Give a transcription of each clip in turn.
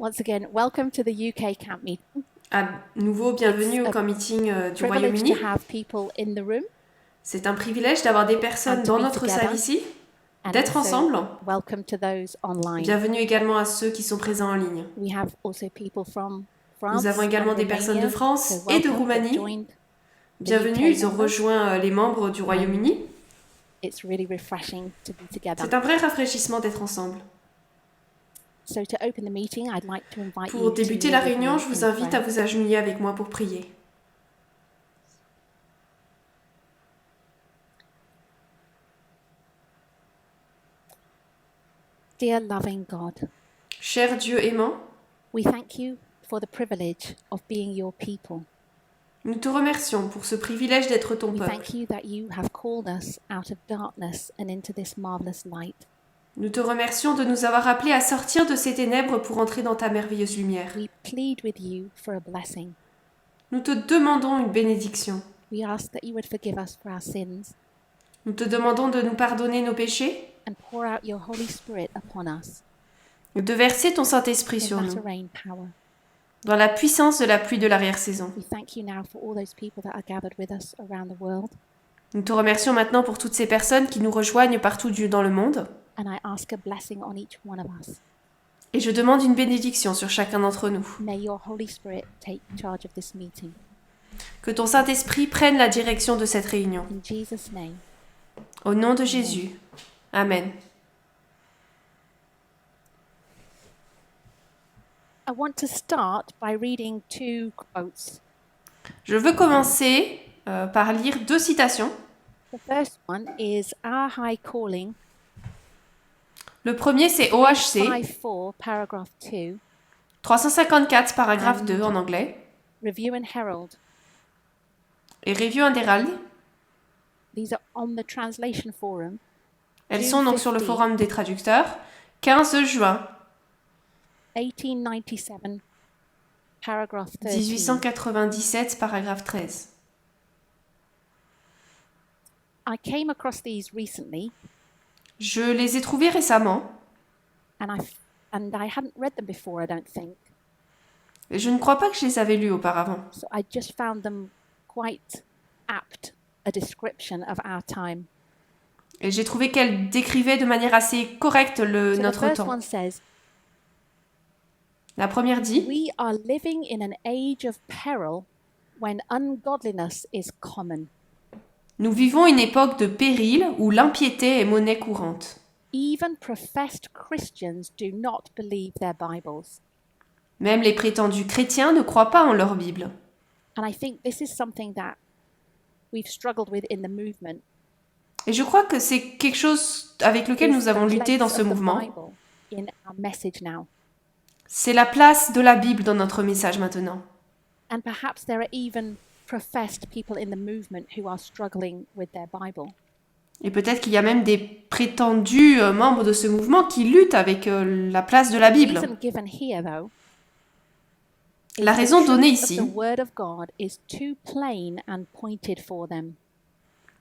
Once again, welcome to the UK camp meeting. À nouveau, bienvenue au camp meeting du Privilege Royaume-Uni. to have people in the room C'est un privilège d'avoir des personnes and to dans be notre together, salle ici, and d'être also ensemble. welcome to those online. Bienvenue également à ceux qui sont présents en ligne. We have also people from France Nous avons également and des personnes de Romania, France so et de welcome, they've Roumanie. joined the Bienvenue, UK ils ont members. rejoint les membres du Royaume-Uni. It's really refreshing to be together. C'est un vrai rafraîchissement d'être ensemble. So to open the meeting, I'd like to invite you Pour to débuter kneel la with réunion, me je vous in invite à prayer. vous agenouiller avec moi pour prier. Dear loving God, Cher Dieu aimant, we thank you for the privilege of being your people. nous te remercions pour ce privilège d'être ton We peuple. thank you that you have called us out of darkness and into this marvelous light. Nous te remercions de nous avoir appelés à sortir de ces ténèbres pour entrer dans ta merveilleuse lumière. We plead with you for a blessing. Nous te demandons une bénédiction. We ask that you would forgive us for our sins Nous te demandons de nous pardonner nos péchés, and pour out your Holy Spirit upon us de verser ton Saint-Esprit in sur latter nous, rain power. dans la puissance de la pluie de l'arrière-saison. We thank you now for all those people that are gathered with us around the world, Nous te remercions maintenant pour toutes ces personnes qui nous rejoignent partout dans le monde. and I ask a blessing on each one of us. Et je demande une bénédiction sur chacun d'entre nous. May your Holy Spirit take charge of this meeting. Que ton Saint-Esprit prenne la direction de cette réunion. In Jesus' name. Au nom de Jésus. Amen. I want to start by reading two quotes. Je veux commencer par lire 2 citations. The first one is Our High Calling, Le premier, c'est OHC, 54, paragraph 2, 354, paragraphe 2 en anglais, Review and Herald. et Review and Herald. These are on the translation forum. Elles June sont donc sur le 15. forum des traducteurs. 15 juin 1897, paragraph 13. 1897, paragraphe 13. I came across these recently, Je les ai trouvés récemment. and I hadn't read them before, I don't think. Et je ne crois pas que je les avais lus auparavant. So I just found them quite apt a description of our time. Et j'ai trouvé qu'elles décrivaient de manière assez correcte So the notre first temps. one says, La première dit "We are living in an age of peril when ungodliness is common. « Nous vivons une époque de péril où l'impiété est monnaie courante. Even professed Christians do not believe their Bibles." Même les prétendus chrétiens ne croient pas en leur Bible. And I think this is something that we've struggled with in the movement. Et je crois que c'est quelque chose avec lequel Is nous avons the lutté dans place ce of the mouvement. Bible in our message now. C'est la place de la Bible dans notre message maintenant. And perhaps there are even professed people in the movement who are struggling with their Bible. Et peut-être qu'il y a même des prétendus membres de ce mouvement qui luttent avec la place de la The Bible. reason given here, though, is La the raison donnée truth of ici, the Word of God is too plain and pointed for them.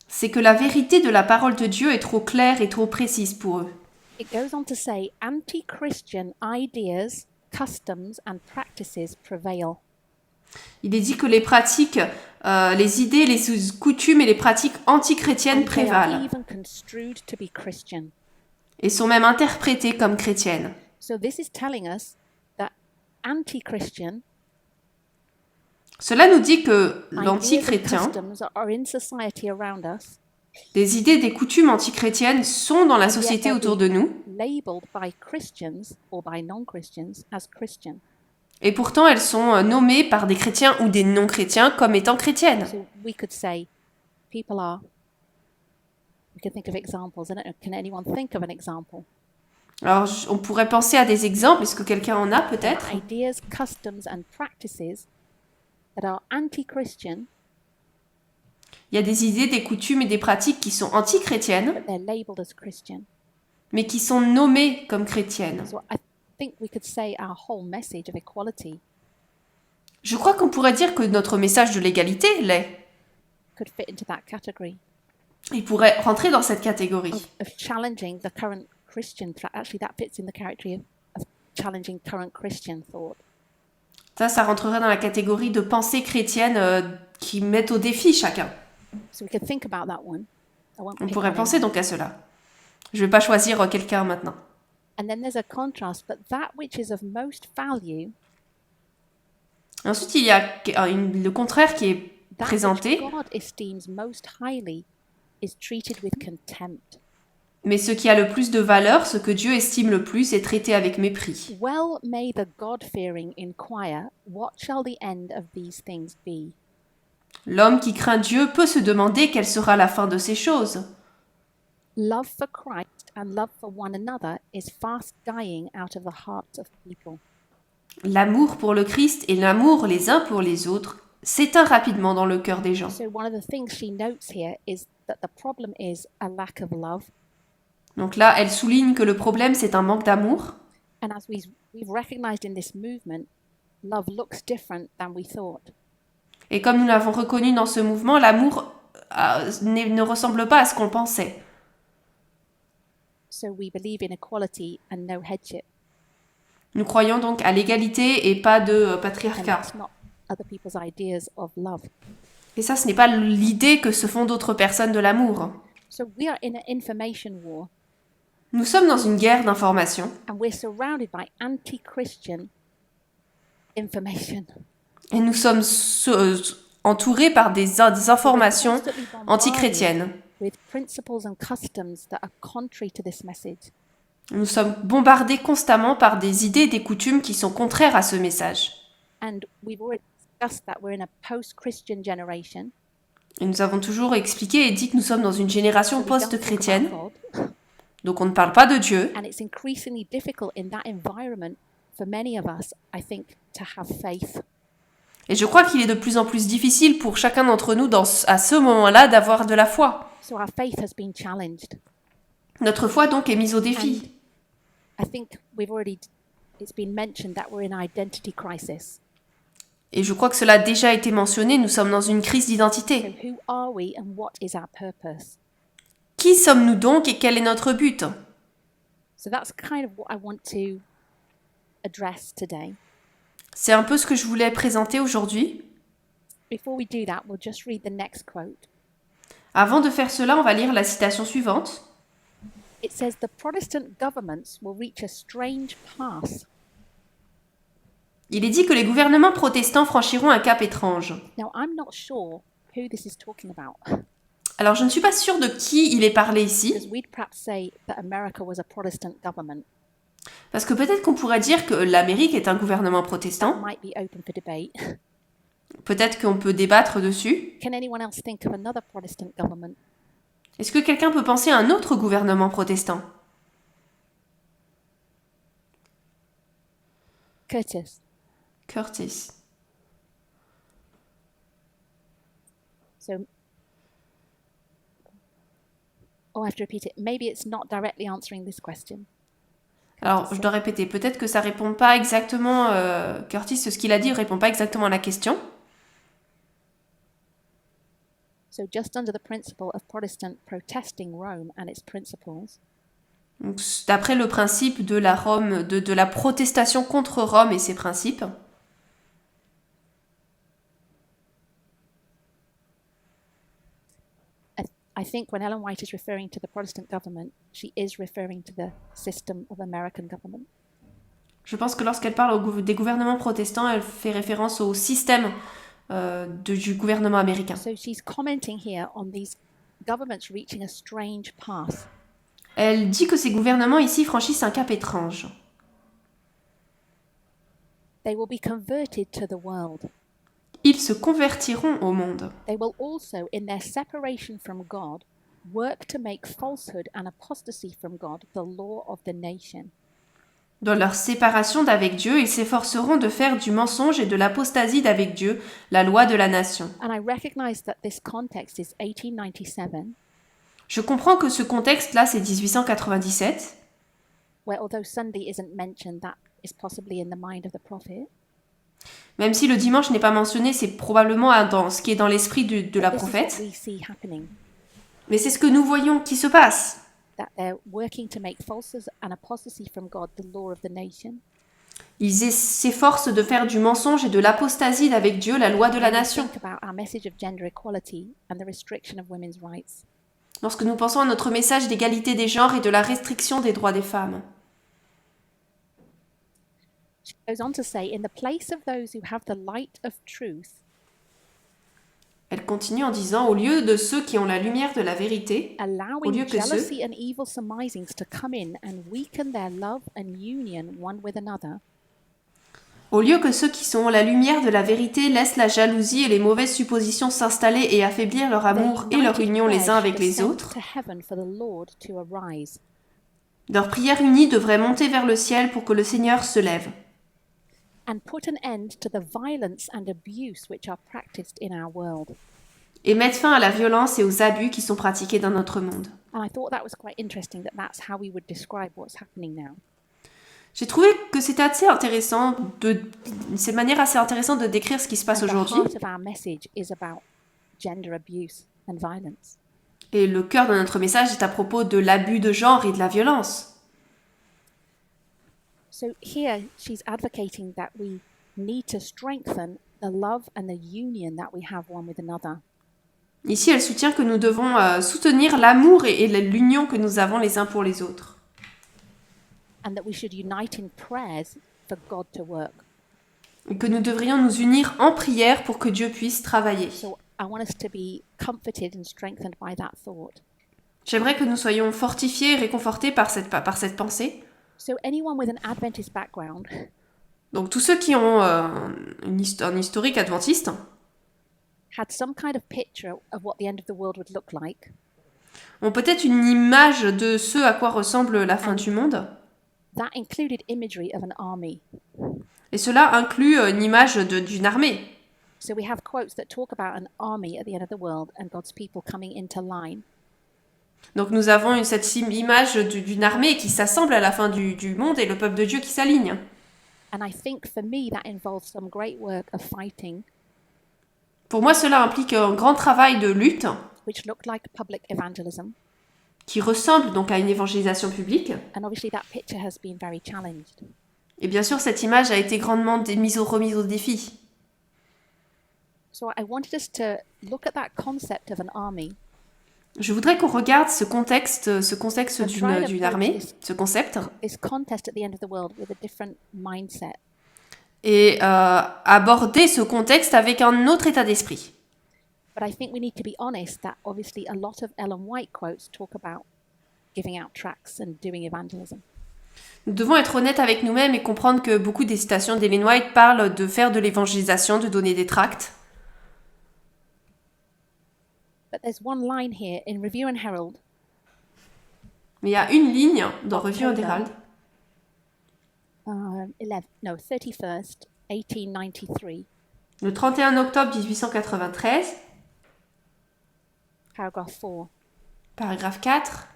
c'est que la vérité de la parole de Dieu est trop claire et trop précise pour eux. It goes on to say, anti-Christian ideas, customs, and practices prevail. Il est dit que les pratiques, les idées, les coutumes et les pratiques antichrétiennes And they are prévalent even construed to be Christian. et sont même interprétées comme chrétiennes. So this is telling us that anti-Christian Cela nous dit que ideas and l'antichrétien, customs are in society around us, des idées, des coutumes antichrétiennes sont dans la and yet société they're autour de being nous, labeled by Christians or by non-Christians as Christian. et pourtant elles sont nommées par des chrétiens ou des non-chrétiens comme étant chrétiennes. So we could say people are, we can think of examples. I don't know, can anyone think of an example? Alors on pourrait penser à des exemples, est-ce que quelqu'un en a peut-être ? Ideas, customs, and practices that are anti-Christian, Il y a des idées, des coutumes et des pratiques qui sont antichrétiennes, but they're labeled as Christian. mais qui sont nommées comme chrétiennes. So I think we could say our whole message of equality Je crois qu'on pourrait dire que notre message de l'égalité l'est. could fit into that category Il pourrait rentrer dans cette catégorie. of challenging the current Christian. Actually, that fits in the category of challenging current Christian thought. Ça rentrerait dans la catégorie de pensées chrétiennes qui mettent au défi chacun. So we could think about that one. I won't On pick pourrait one penser out. donc à cela. Je vais pas choisir quelqu'un maintenant. And then there's a contrast, but that which is of most value, Ensuite, il y a le contraire qui est that présenté. which God esteems most highly, is treated with contempt. Mais ce qui a le plus de valeur, ce que Dieu estime le plus, est traité avec mépris. Well may the God-fearing inquire, what shall the end of these things be? L'homme qui craint Dieu peut se demander quelle sera la fin de ces choses. Love for Christ and love for one another is fast dying out of the hearts of people. L'amour pour le Christ et l'amour les uns pour les autres s'éteint rapidement dans le cœur des gens. So one of the things she notes here is that the problem is a lack of love. Donc là, elle souligne que le problème, c'est un manque d'amour. And as we've recognized in this movement, love looks different than we thought. Et comme nous l'avons reconnu dans ce mouvement, l'amour ne ressemble pas à ce qu'on pensait. So we believe in equality and no headship. Nous croyons donc à l'égalité et pas de And patriarcat. that's not other people's ideas of love. Et ça, ce n'est pas l'idée que se font d'autres personnes de l'amour. So we are in an information war, Nous sommes dans une guerre d'information and we're surrounded by anti-Christian information. et nous sommes entourés par des informations Constantly bombarded antichrétiennes. with principles and customs that are contrary to this message. Nous sommes bombardés constamment par des idées et des coutumes qui sont contraires à ce message. And we've already discussed that we're in a post-Christian generation. Et nous avons toujours expliqué et dit que nous sommes dans une génération So we don't talk post-chrétienne, about God. donc on ne parle pas de Dieu. And it's increasingly difficult in that environment for many of us, I think, to have faith. Et je crois qu'il est de plus en plus difficile pour chacun d'entre nous à ce moment-là d'avoir de la foi. So our faith has been challenged. Notre foi donc est mise au défi. I think it's been mentioned that we're in an identity crisis. Et je crois que cela a déjà été mentionné, nous sommes dans une crise So d'identité. who are we and what is our purpose? Qui sommes-nous donc et quel est notre but? So that's kind of what I want to address today. C'est un peu ce que je voulais présenter aujourd'hui. Before we do that, we'll just read the next quote. Avant de faire cela, on va lire la citation suivante. It says, "The Protestant governments will reach a strange pass." Il est dit que les gouvernements protestants franchiront un cap étrange. Now, I'm not sure who this is talking about, Alors je ne suis pas sûre de qui il est parlé ici, because we'd perhaps say that America was a Protestant government. parce que peut-être qu'on pourrait dire que l'Amérique est un gouvernement That protestant. might be open for debate. Peut-être qu'on peut débattre dessus. Can anyone else think of another Protestant government? Est-ce que quelqu'un peut penser à un autre gouvernement protestant? Curtis. Curtis. So, I have to repeat it. Maybe it's not directly answering this question. Alors, je dois répéter, peut-être que ça répond pas exactement, Curtis, ce qu'il a dit répond pas exactement à la question. So, just under the principle of Protestant protesting Rome and its principles, Donc, d'après le principe de la Rome, de la protestation contre Rome et ses principes, I think when Ellen White is referring to the Protestant government, she is referring to the system of American government. je pense que lorsqu'elle parle des gouvernements protestants, elle fait référence au système du gouvernement américain. So she's commenting here on these governments reaching a strange path. Elle dit que ces gouvernements ici franchissent un cap étrange. They will be converted to the world. Ils se convertiront au monde. They will also, in their separation from God, work to make falsehood and apostasy from God the law of the nation. Dans leur séparation d'avec Dieu, ils s'efforceront de faire du mensonge et de l'apostasie d'avec Dieu la loi de la nation. And I recognize that this context is 1897, Je comprends que ce contexte-là, c'est 1897, where although Sunday isn't mentioned, that is possibly in the mind of the prophet. même si le dimanche n'est pas mentionné, c'est probablement dans ce qui est dans l'esprit de la This is prophète. what we see happening, Mais c'est ce que nous voyons qui se passe. that they're working to make falsehood and apostasy from God the law of the nation. Ils s'efforcent de faire du mensonge et de l'apostasie d'avec Dieu la loi de la When we nation. think about our message of gender equality and the restriction of women's rights. Lorsque nous pensons à notre message d'égalité des genres et de la restriction des droits des femmes. She goes on to say, in the place of those who have the light of truth, Elle continue en disant, au lieu de ceux qui ont la lumière de la vérité, au allowing lieu que ceux jealousy and evil surmisings to come in and weaken their love and union one with another, qui sont la lumière de la vérité laissent la jalousie et les mauvaises suppositions s'installer et affaiblir leur their amour et leur united union les prayers uns should avec les ascend autres, to heaven for the Lord to arise. leurs prières unies devraient monter vers le ciel pour que le Seigneur se lève And put an end to the violence and abuse which are practiced in our world. et mettre fin à la violence et aux abus qui sont pratiqués dans notre monde. And I thought that was quite interesting that that's how we would describe what's happening now. J'ai trouvé que c'était assez intéressant, c'est une manière assez intéressante de décrire ce qui se passe And the aujourd'hui. heart of our message is about gender abuse and violence. Et le cœur de notre message est à propos de l'abus de genre et de la violence. So here she's advocating that we need to strengthen the love and the union that we have one with another. Ici, elle soutient que nous devons soutenir l'amour et l'union que nous avons les uns pour les autres. And that we should unite in prayers for God to work. Et que nous devrions nous unir en prière pour que Dieu puisse travailler. So I want us to be comforted and strengthened by that thought. J'aimerais que nous soyons fortifiés et réconfortés par cette pensée. So anyone with an Adventist background Donc tous ceux qui ont un historique adventiste had some kind of picture of what the end of the world would look like. ont peut-être une image de ce à quoi ressemble la fin du monde. That included imagery of an army. Et cela inclut une image d'une armée. So we have quotes that talk about an army at the end of the world and God's people coming into line. Donc nous avons cette image d'une armée qui s'assemble à la fin du monde et le peuple de Dieu qui s'aligne. And I think for me that involves some great work of fighting, Pour moi, cela implique un grand travail de lutte which looked like public evangelism. qui ressemble donc à une évangélisation publique. And obviously that picture has been very challenged. Et bien sûr, cette image a été grandement remise au défi. So I wanted us to look at that concept of an army. Je voudrais qu'on regarde ce contexte d'une armée, ce concept, This contest at the end of the world with a different mindset. et aborder ce contexte avec un autre état d'esprit. But I think we need to be honest that obviously a lot of Ellen White quotes talk about giving out tracts and doing evangelism. Nous devons être honnêtes avec nous-mêmes et comprendre que beaucoup des citations d'Ellen White parlent de faire de l'évangélisation, de donner des tracts. But there's one line here in Review and Herald. Mais il y a une ligne dans Revue and Herald, 31st, 1893, le 31 octobre 1893, paragraph 4. paragraphe 4,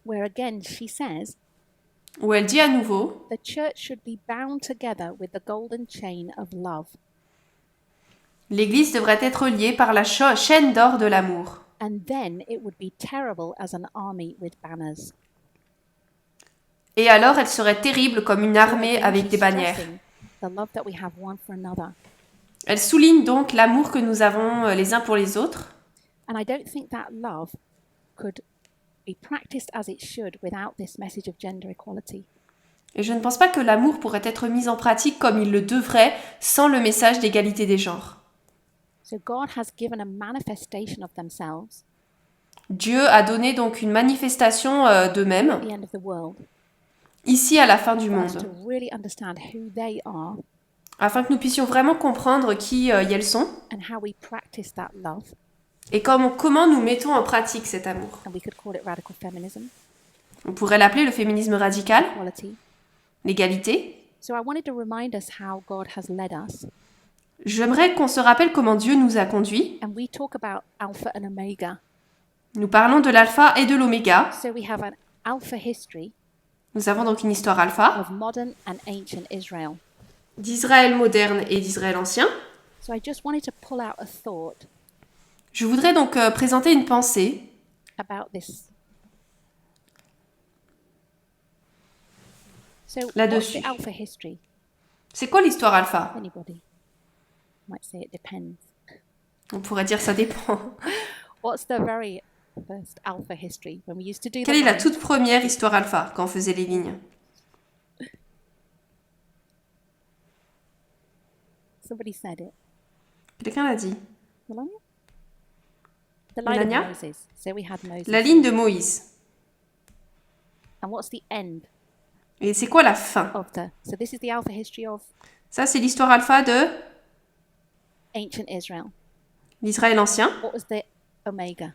Where again she says, où elle dit à nouveau the church should be bound together with the golden chain of love. l'Église devrait être liée par la chaîne d'or de l'amour. And then it would be terrible as an army with banners. Et alors elle serait terrible comme une armée avec des bannières. Stressing the love that we have one for another. Elle souligne donc l'amour que nous avons les uns pour les autres. And I don't think that love could be practiced as it should without this message of gender equality. Et je ne pense pas que l'amour pourrait être mis en pratique comme il le devrait sans le message d'égalité des genres. So God has given a manifestation of themselves Dieu a donné donc une manifestation d'eux-mêmes, at the end of the world ici à la fin du for us monde, to really understand who they are afin que nous puissions vraiment comprendre qui elles sont and how we practice that love. et comment nous mettons en pratique cet amour. And we could call it radical feminism, On pourrait l'appeler le féminisme radical, equality. l'égalité. So I wanted to remind us how God has led us. J'aimerais qu'on se rappelle comment Dieu nous a conduits. And we talk about Alpha and Omega. Nous parlons de l'alpha et de l'oméga. So we have an Alpha history Nous avons donc une histoire alpha of modern and ancient Israel. d'Israël moderne et d'Israël ancien. So I just wanted to pull out a thought Je voudrais donc présenter une pensée about this So, what's là-dessus. the Alpha history? C'est quoi l'histoire alpha? Anybody might say it depends. On pourrait dire ça dépend. What's the very first Alpha history when we used to do the Quelle est la line? toute première histoire alpha quand on faisait les lignes? Somebody said it. Quelqu'un l'a dit. Melania? The line Melania? of Moses. So we had Moses. La ligne de Moïse. And what's the end Et c'est quoi la fin? of the? So this is the Alpha history of Ça, c'est l'histoire alpha de ancient Israel. l'Israël ancien. What was the Omega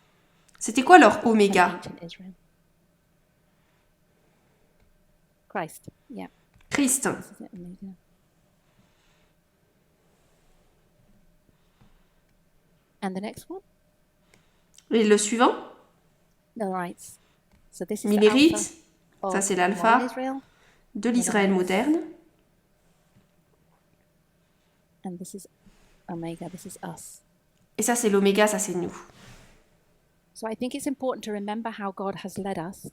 C'était quoi leur of oméga? ancient Israel? Christ. Yeah. Christ. This is it, Omega. And the next one? Et le suivant? Millerites. So this is the Millérite. Alpha of Ça, c'est modern l'alpha Israel. de l'Israël moderne. And this is Omega. This is us. Et ça, c'est l'oméga, ça, c'est nous. So I think it's important to remember how God has led us.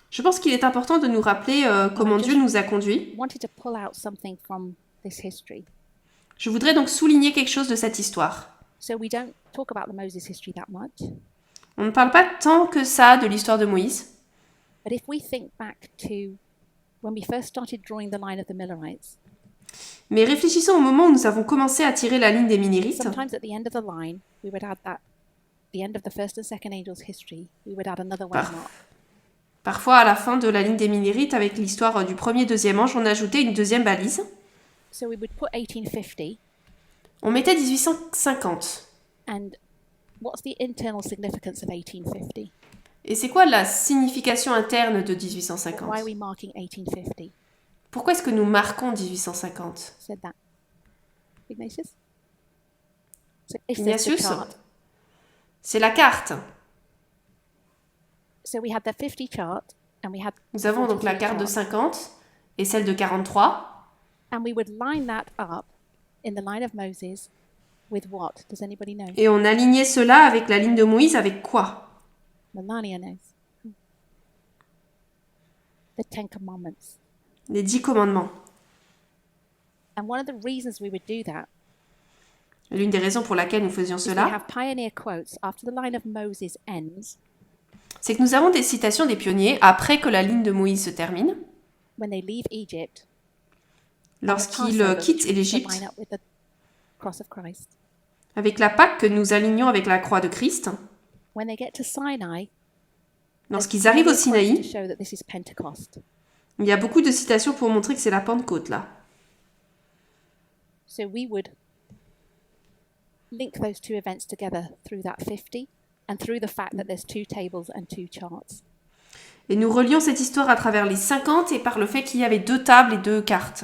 Je pense qu'il est important de nous rappeler comment Dieu nous a conduits. Wanted to pull out something from this history. Je voudrais donc souligner quelque chose de cette histoire. So we don't talk about the Moses history that much. On ne parle pas tant que ça de l'histoire de Moïse. But if we think back to when we first started drawing the line of the Millerites, Mais réfléchissons au moment où nous avons commencé à tirer la ligne des Minérites. sometimes at the end of the line, we would add that, the end of the first and second angels' history, we would add another waymark. Parfois, à la fin de la ligne des Minérites, avec l'histoire du premier et deuxième ange, on ajoutait une deuxième balise. So we would put 1850, On mettait 1850. and what's the internal significance of 1850? Et c'est quoi la signification interne de Why are 1850? we marking 1850? Pourquoi est-ce que nous marquons 1850? Said that. Ignatius? So if there's the Ignatius? chart. C'est la carte. So we had the 50 chart, and we had Nous avons donc la 43 carte de chart, 50 et celle de 43. and we would line that up in the line of Moses with what? Does anybody know? Et on alignait cela avec la ligne de Moïse avec quoi? Melania knows. The Ten Commandments. Les 10 commandements. And one of the reasons we would do that L'une des raisons pour laquelle nous faisions is we cela, have pioneer quotes after the line of Moses ends, c'est que nous avons des citations des pionniers après que la ligne de Moïse se termine, when they leave Egypt, lorsqu'ils Passover, quittent which l'Égypte, line up with the cross of Christ. avec la Pâque que nous alignons avec la croix de Christ. When they get to Sinai, Lorsqu'ils arrivent au there's plenty Sinaï, to show that this is Pentecost. il y a beaucoup de citations pour montrer que c'est la Pentecôte là. So we would link those two events together through that 50 and through the fact that there's two tables and two charts. Et nous relions cette histoire à travers les 50 et par le fait qu'il y avait 2 tables et 2 cartes.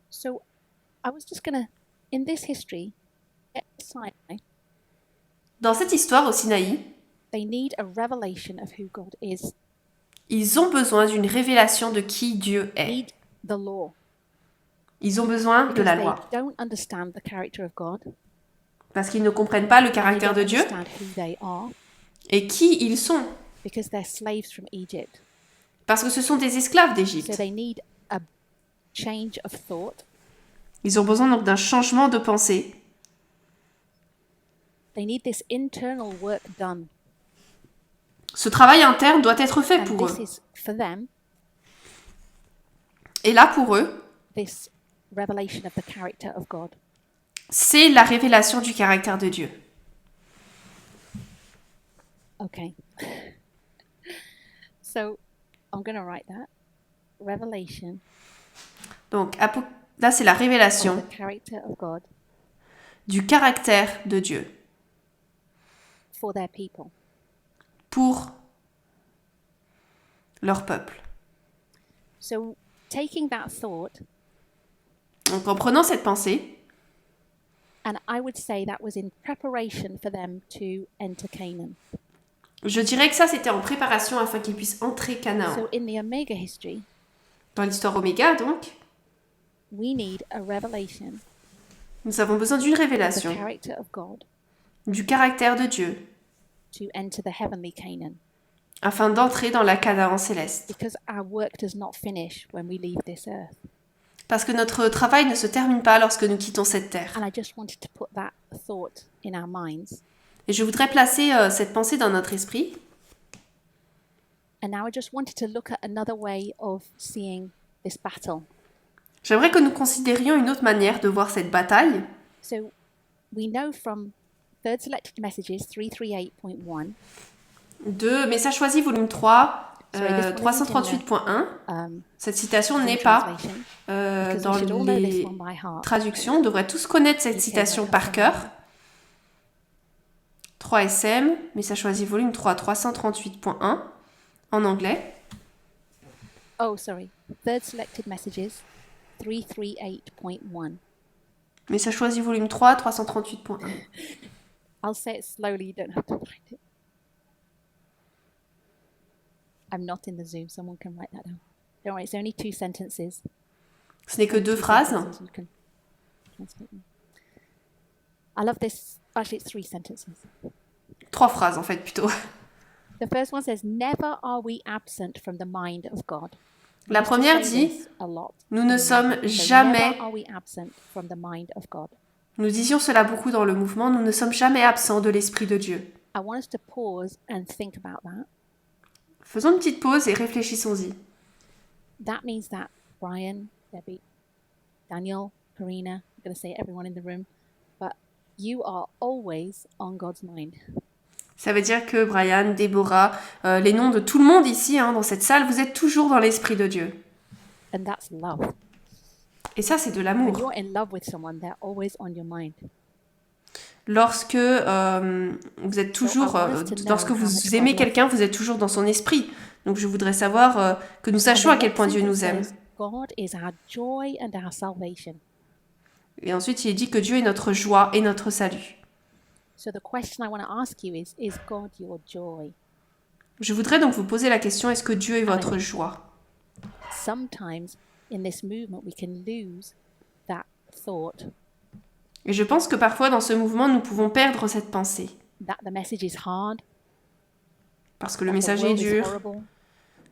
So I was just going to, in this history, at Sinai, Dans cette histoire au Sinaï, they need a revelation of who God is, ils ont besoin d'une révélation de qui Dieu est. need the law. Ils ont besoin de Because la they loi. don't understand the character of God. Parce qu'ils ne comprennent pas le They caractère don't de Dieu understand who they are et qui ils sont. because they're slaves from Egypt. Parce que ce sont des esclaves So d'Égypte. they need a change of thought. Ils ont besoin donc d'un changement de pensée. They need this internal work done. Ce travail interne doit être fait And pour this eux. is, for them, Et là, pour eux, this revelation of the character of God. c'est la révélation du caractère de Dieu. Okay. So I'm going to write that. Revelation Donc là, c'est la of révélation the character of God du caractère de Dieu for their people. pour leur peuple. So taking that thought, Donc en prenant cette pensée, and I would say that was in preparation for them to enter Canaan. je dirais que ça, c'était en préparation afin qu'ils puissent entrer Canaan. So in the Omega history, Dans l'histoire Oméga, donc, we need a revelation nous avons besoin d'une of the révélation character of God du caractère de Dieu to enter the heavenly Canaan. afin d'entrer dans la Canaan céleste. because our work does not finish when we leave this earth. Parce que notre travail ne se termine pas lorsque nous quittons cette terre. And I just wanted to put that thought in our minds. Et je voudrais placer cette pensée dans notre esprit. And now I just wanted to look at another way of seeing this battle. J'aimerais que nous considérions une autre manière de voir cette bataille. So we know from Third Selected Messages 338.1, De Message choisi, volume 3, Sorry, this one isn't in 338.1. Cette citation the n'est pas translation, because dans we should all know this les one by heart. traductions. On devrait tous connaître cette citation par cœur. 3 SM, Message choisi, volume 3, 338.1, en anglais. Oh, sorry. Third Selected Messages 338.1. Message choisi, volume 3, 338.1. I'll say it slowly, you don't have to find it. I'm not in the Zoom, someone can write that down. Don't worry, it's only 2 sentences. Ce n'est que 2 Two phrases. sentences, you can translate them. I love this. Actually, it's 3 sentences. 3 phrases en fait plutôt. The first one says, "Never are we absent from the mind of God." La We used to première say dit, this a lot. nous ne sommes So jamais, never are we absent from the mind of God. nous disions cela beaucoup dans le mouvement, nous ne sommes jamais absents de l'Esprit de Dieu. I want us to pause and think about that. Faisons une petite pause et réfléchissons-y. That means that Brian, Debbie, Daniel, Karina, I'm going to say everyone in the room, but you are always on God's mind. Ça veut dire que Brian, Déborah, les noms de tout le monde ici, dans cette salle, vous êtes toujours dans l'Esprit de Dieu. And that's love. Et ça, c'est de When l'amour. you're in love with someone, they're always on your mind. Lorsque vous êtes toujours, lorsque vous aimez quelqu'un, vous êtes toujours dans son esprit. Donc je voudrais savoir que nous sachions à quel point Dieu nous aime. God is our joy and our salvation. Et ensuite, il est dit que Dieu est notre joie et notre salut. So the question I want to ask you is God your joy? Je voudrais donc vous poser la question, est-ce que Dieu est votre joie? Sometimes in this movement we can lose that thought Et je pense que parfois dans ce mouvement, nous pouvons perdre cette pensée. that the message is hard, Parce que le that the message est world is dur, horrible,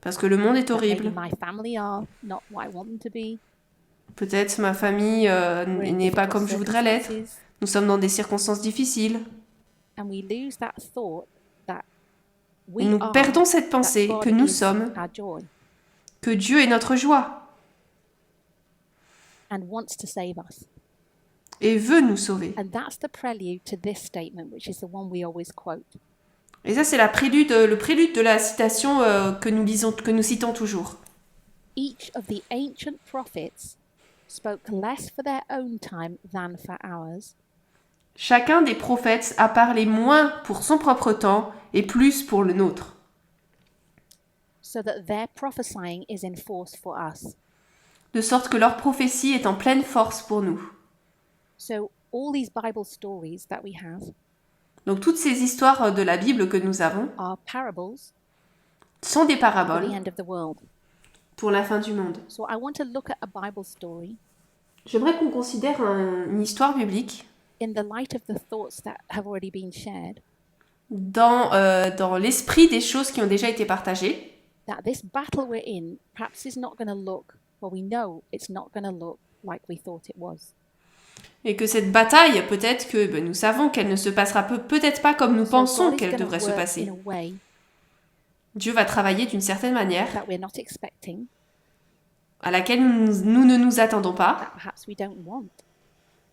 parce que le monde est that maybe horrible. my family are not what I want them to be. Peut-être ma famille We're in n'est pas difficult comme je voudrais l'être. circumstances, Nous sommes dans des circonstances difficiles. and we lose that thought that we Et nous are, perdons cette that pensée God que nous is sommes, our joy que Dieu est notre joie and wants to save us. et veut nous sauver. And that's the prelude to this statement, which is the one we always quote. Et ça, c'est le prélude de la citation que nous citons toujours. Each of the ancient prophets spoke less for their own time than for ours, Chacun des prophètes a parlé moins pour son propre temps et plus pour le nôtre, so that their prophesying is in force for us. de sorte que leur prophétie est en pleine force pour nous. So all these Bible stories that we have Donc toutes ces histoires de la Bible que nous avons are parables sont des for the paraboles end of the world. pour la fin du monde. So I want to look at a Bible story J'aimerais qu'on considère une histoire biblique in the light of the thoughts that have already been shared, dans l'esprit des choses qui ont déjà été partagées, that this battle we're in perhaps is not going to look, well, we know it's not going to look like we thought it was. et que cette bataille, peut-être que nous savons qu'elle ne se passera peut-être pas comme nous So pensons God is qu'elle going to devrait se work passer. in a way Dieu va travailler d'une certaine manière that we're not expecting, à laquelle nous ne nous attendons pas, that perhaps we don't want.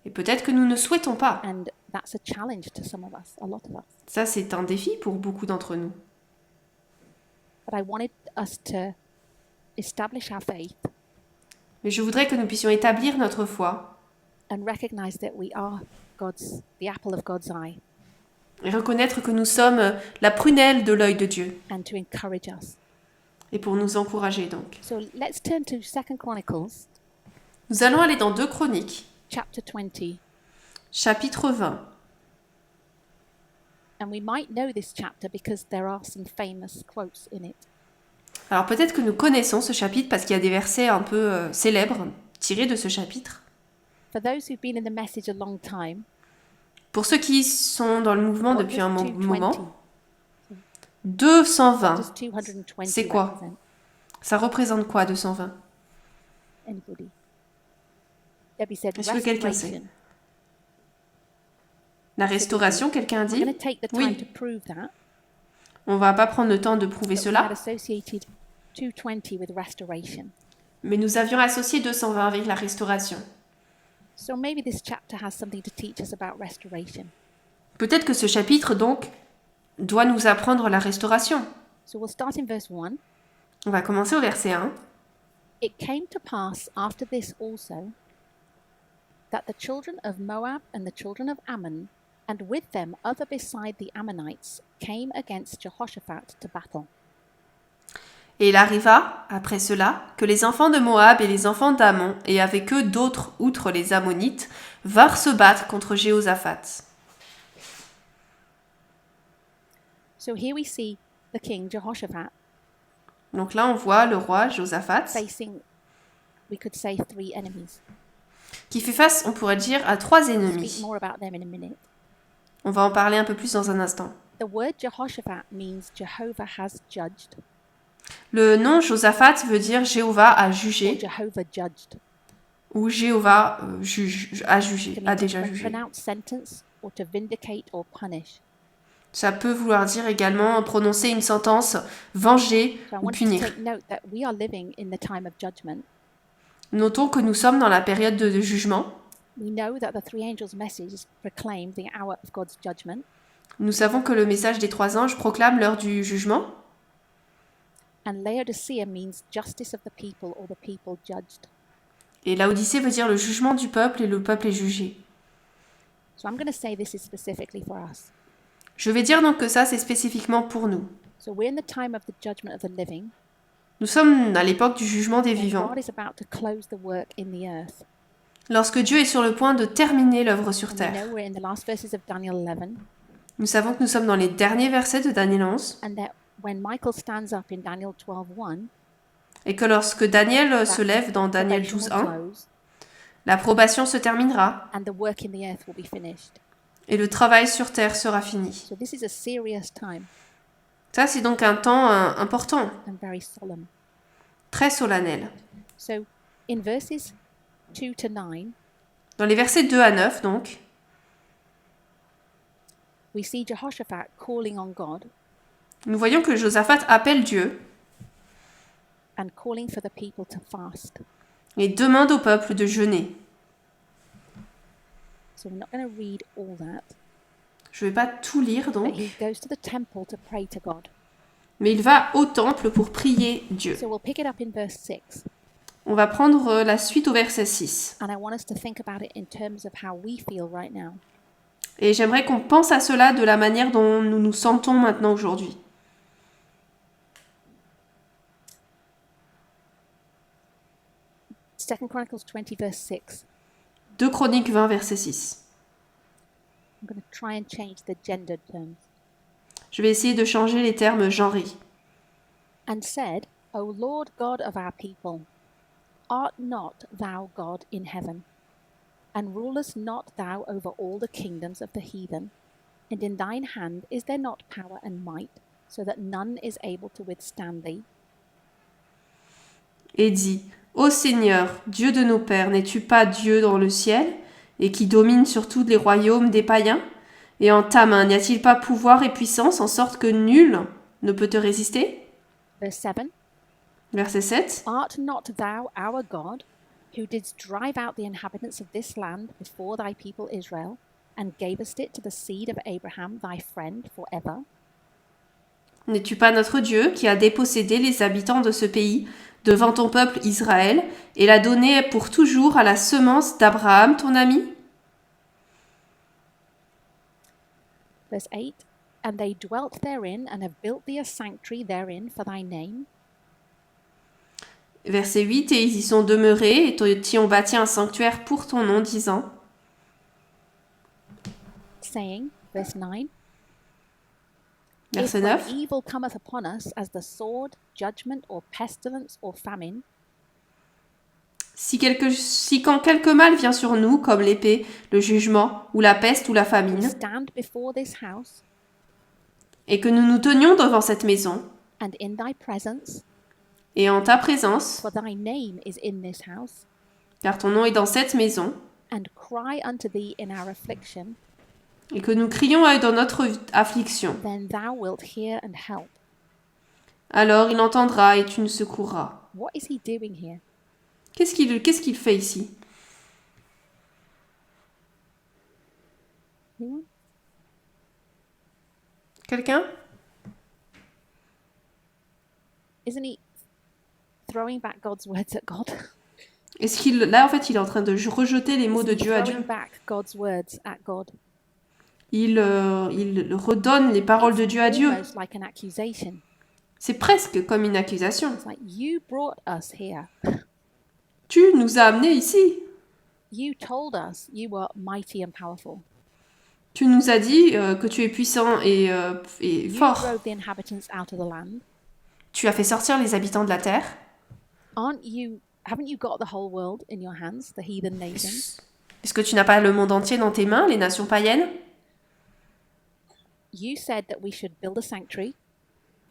et peut-être que nous ne souhaitons pas. And that's a challenge to some of us, a lot of us. Ça, c'est un défi pour beaucoup d'entre nous. But I wanted us to establish our faith Mais je voudrais que nous puissions établir notre foi and recognize that we are the apple of God's eye, et reconnaître que nous sommes la prunelle de l'œil de Dieu, and to encourage us. et pour nous encourager donc. So let's turn to 2 Chronicles Nous allons aller dans 2 Chroniques, chapter 20. chapitre 20. And we might know this chapter because there are some famous quotes in it. Alors peut-être que nous connaissons ce chapitre parce qu'il y a des versets un peu célèbres tirés de ce chapitre. For those who've been in the message a long time, Pour ceux qui sont dans le mouvement what depuis does un 2:20 moment, 220. Does 220 C'est quoi? represent? Ça représente quoi, 220? Anybody? Debbie said Est-ce que quelqu'un sait? restoration. La restauration, quelqu'un a We're going dit? to take the time Oui. to prove that. On va pas prendre le temps de prouver But we had cela, associated 220 with restoration. mais nous avions associé 220 avec la restauration. So maybe this chapter has something to teach us about restoration. Peut-être que ce chapitre, donc, doit nous apprendre la restauration. So we'll start in verse 1. On va commencer au verset 1. It came to pass after this also that the children of Moab and the children of Ammon, and with them other beside the Ammonites, came against Jehoshaphat to battle. Et il arriva, après cela, que les enfants de Moab et les enfants d'Ammon, et avec eux d'autres outre les Ammonites, vinrent se battre contre Jéhoshaphat. So here we see the king Jehoshaphat Donc là, on voit le roi Josaphat facing, we could say, 3 enemies. qui fait face, on pourrait dire, à 3 We'll speak ennemis. more about them in a minute. On va en parler un peu plus dans un instant. The word Jehoshaphat means Jehovah has judged, Le nom Josaphat veut dire Jéhovah a or jugé, Jehovah judged. ou Jéhovah a jugé, It a means to déjà jugé. pronounce sentence or to vindicate or punish. Ça peut vouloir dire également prononcer une sentence, venger So I ou want you to punir. take note that we are living in the time of judgment. Notons que nous sommes dans la période de jugement. We know that the 3 angels' messages proclaim the hour of God's judgment, Nous savons que le message des 3 anges proclame l'heure du jugement. and Laodicea means justice of the people or the people judged. Et Laodicée veut dire le jugement du peuple et le peuple est jugé. So I'm going to say this is specifically for us. Je vais dire donc que ça, c'est spécifiquement pour nous. So we're in the time of the judgment of the living, Nous sommes à l'époque du jugement des and vivants, God is about to close the work in the earth. lorsque Dieu est sur le point de terminer l'œuvre sur And we terre. know we're in the last verses of Daniel 11, Nous savons que nous sommes dans les derniers versets de Daniel 11, and that when Michael stands up in Daniel 12:1, et que lorsque Daniel se lève dans Daniel probation will 12.1, close, l'approbation se terminera and the work in the earth will be finished. et le travail sur terre sera fini. So this is a serious time Ça, c'est donc un temps important, and very solemn. très solennel. So in verses 2 to 9, Dans les versets 2 à 9, donc, we see Jehoshaphat calling on God nous voyons que Josaphat appelle Dieu and calling for the people to fast. et demande au peuple de jeûner. So we're not going to read all that, Je ne vais pas tout lire but donc, he goes to the temple to pray to God. mais il va au temple pour prier Dieu. So we'll pick it up in verse 6, On va prendre la suite au verset 6. and I want us to think about it in terms of how we feel right now. Et j'aimerais qu'on pense à cela de la manière dont nous nous sentons maintenant aujourd'hui. Second Chronicles 20 verse 6. 2 Chroniques 20, verset 6. I'm going to try and change the gendered terms. Je vais essayer de changer les termes genrés. And said, O Lord God of our people, art not thou God in heaven? And rulest not thou over all the kingdoms of the heathen? And in thine hand is there not power and might, so that none is able to withstand thee? Et dit, Ô Seigneur, Dieu de nos pères, n'es-tu pas Dieu dans le ciel, et qui domine sur tous les royaumes des païens? Et en ta main, n'y a-t-il pas pouvoir et puissance, en sorte que nul ne peut te résister? Verse 7. Verset 7. Art not thou our God, who didst drive out the inhabitants of this land before thy people Israel, and gavest it to the seed of Abraham thy friend forever? N'es-tu pas notre Dieu qui a dépossédé les habitants de ce pays devant ton peuple Israël et l'a donné pour toujours à la semence d'Abraham, ton ami? Verse 8. And they dwelt therein, and have built thee a sanctuary therein for thy name. Verset 8. Et ils y sont demeurés et t'y ont bâti un sanctuaire pour ton nom, disant. Saying, verse 9. Verset If when 9. evil cometh upon us as the sword, judgment, or pestilence, or famine, Si quand quelque mal vient sur nous, comme l'épée, le jugement, ou la peste, ou la we famine, stand before this house, et que nous nous tenions devant cette maison, and in thy presence, et en ta présence, for thy name is in this house, car ton nom est dans cette maison, and cry unto thee in our affliction, et que nous crions à eux dans notre affliction. then thou wilt hear and help. Alors il entendra et tu nous secourras. What is he doing here? Qu'est-ce qu'il fait ici? Anyone? Quelqu'un? Isn't he throwing back God's words at God? Là, en fait, il est en train de rejeter les mots Isn't de he Dieu à throwing Dieu. back God's words at God? Il redonne les paroles de Dieu à Dieu. Almost like an accusation. C'est presque comme une accusation. It's like, you brought us here. Tu nous as amenés ici. You told us you were mighty and powerful. Tu nous as dit que tu es puissant et You fort. drove the inhabitants out of the land. Tu as fait sortir les habitants de la terre. Haven't you got the whole world in your hands, the heathen nations? Est-ce que tu n'as pas le monde entier dans tes mains, les nations païennes? You said that we should build a sanctuary.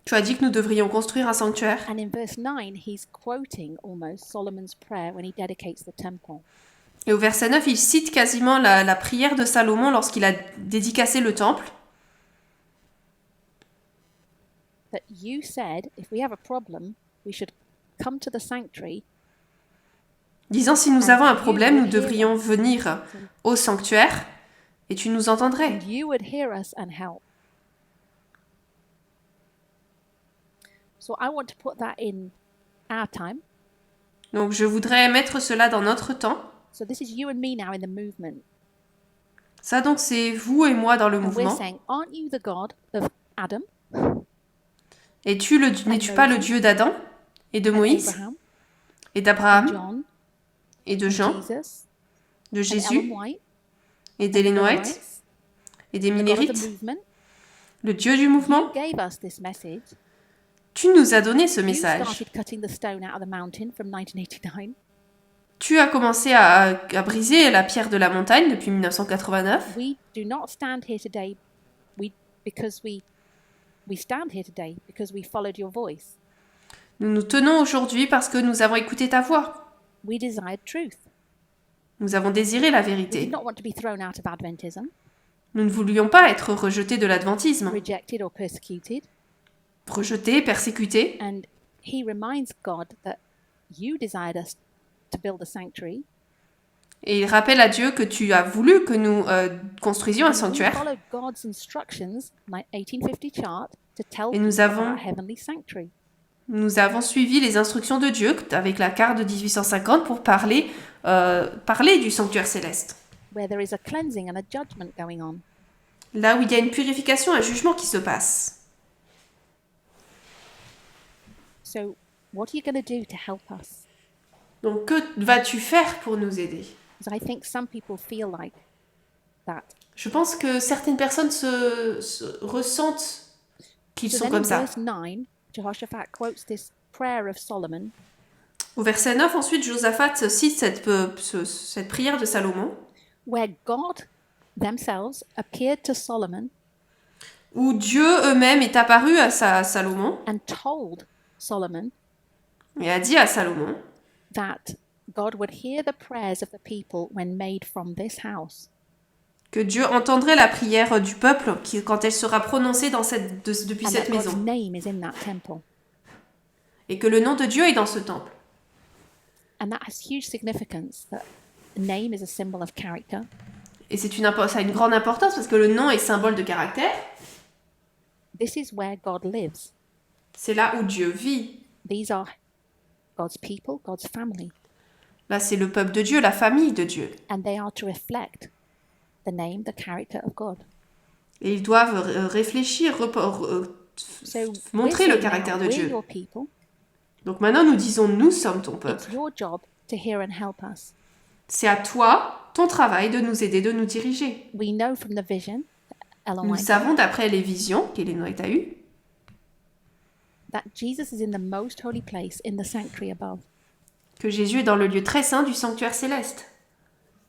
Tu as dit que nous devrions construire un sanctuaire. And in verse 9, he's quoting almost Solomon's prayer when he dedicates the temple. Et au verset 9, il cite quasiment la prière de Salomon lorsqu'il a dédicacé le temple. That you said, if we have a problem, we should come to the sanctuary. Disant, si nous avons un problème, nous devrions venir au sanctuaire et tu nous entendrais. And you would hear us and help. So I want to put that in our time. Donc je voudrais mettre cela dans notre temps. So this is you and me now in the movement. Ça donc c'est vous et moi dans le And we're mouvement. saying, aren't you the God of Adam Et n'es-tu pas le Dieu d'Adam et de and Moïse Abraham et and d'Abraham John et de and Jean, Jesus de and Jésus Ellen White et and d'Ellen White Millerites, et des the God of the Millérites, movement? le Dieu du mouvement? You gave us this message. Tu nous as donné ce You message. started cutting the stone out of the mountain from 1989. Tu as commencé à briser la pierre de la montagne depuis 1989. We do not stand here today because we stand here today because we followed your voice. Nous nous tenons aujourd'hui parce que nous avons écouté ta voix. We desired truth. Nous avons désiré la We did vérité. not want to be thrown out of Adventism, Nous ne voulions pas être rejetés de l'adventisme, rejected or persecuted. rejetés, persécutés. And he reminds God that you desired us to build a sanctuary. Et il rappelle à Dieu que tu as voulu que nous construisions un And we sanctuaire. followed God's instructions, my 1850 chart, to tell Et nous people about avons- our heavenly sanctuary. Nous avons suivi les instructions de Dieu avec la carte de 1850 pour parler du sanctuaire céleste. Where there is a cleansing and a judgment going on. Là où il y a une purification, un jugement qui se passe. So, what are you going to do to help us? Donc que vas-tu faire pour nous aider? Because I think some people feel like that. Je pense que certaines personnes se ressentent qu'ils So sont then comme in ça. verse 9, Jehoshaphat quotes this prayer of Solomon, Au verset 9, ensuite, Josaphat cite cette prière de Salomon, where God themselves appeared to Solomon où Dieu eux-mêmes est apparu à Salomon and told Solomon et a dit à Salomon that God would hear the prayers of the people when made from this house. que Dieu entendrait la prière du peuple quand elle sera prononcée depuis And cette that God's maison. name is in that temple. Et que le nom de Dieu est dans ce temple. And that has huge significance, that the name is a symbol of character. Et ça a une grande importance parce que le nom est symbole de caractère. This is where God lives. C'est là où Dieu vit. These are God's people, God's family. Là, c'est le peuple de Dieu, la famille de Dieu. And they are to reflect the name, the character of God. Et ils doivent réfléchir, So montrer we're le saying caractère now, de we're Dieu. your people. Donc maintenant, nous disons, nous sommes ton peuple. It's your job to hear and help us. C'est à toi, ton travail, de nous aider, de nous diriger. We know from the vision that Ellen Nous White savons, d'après les visions qu'Ellen White a eues, that Jesus is in the most holy place in the sanctuary above. que Jésus est dans le lieu très saint du sanctuaire céleste.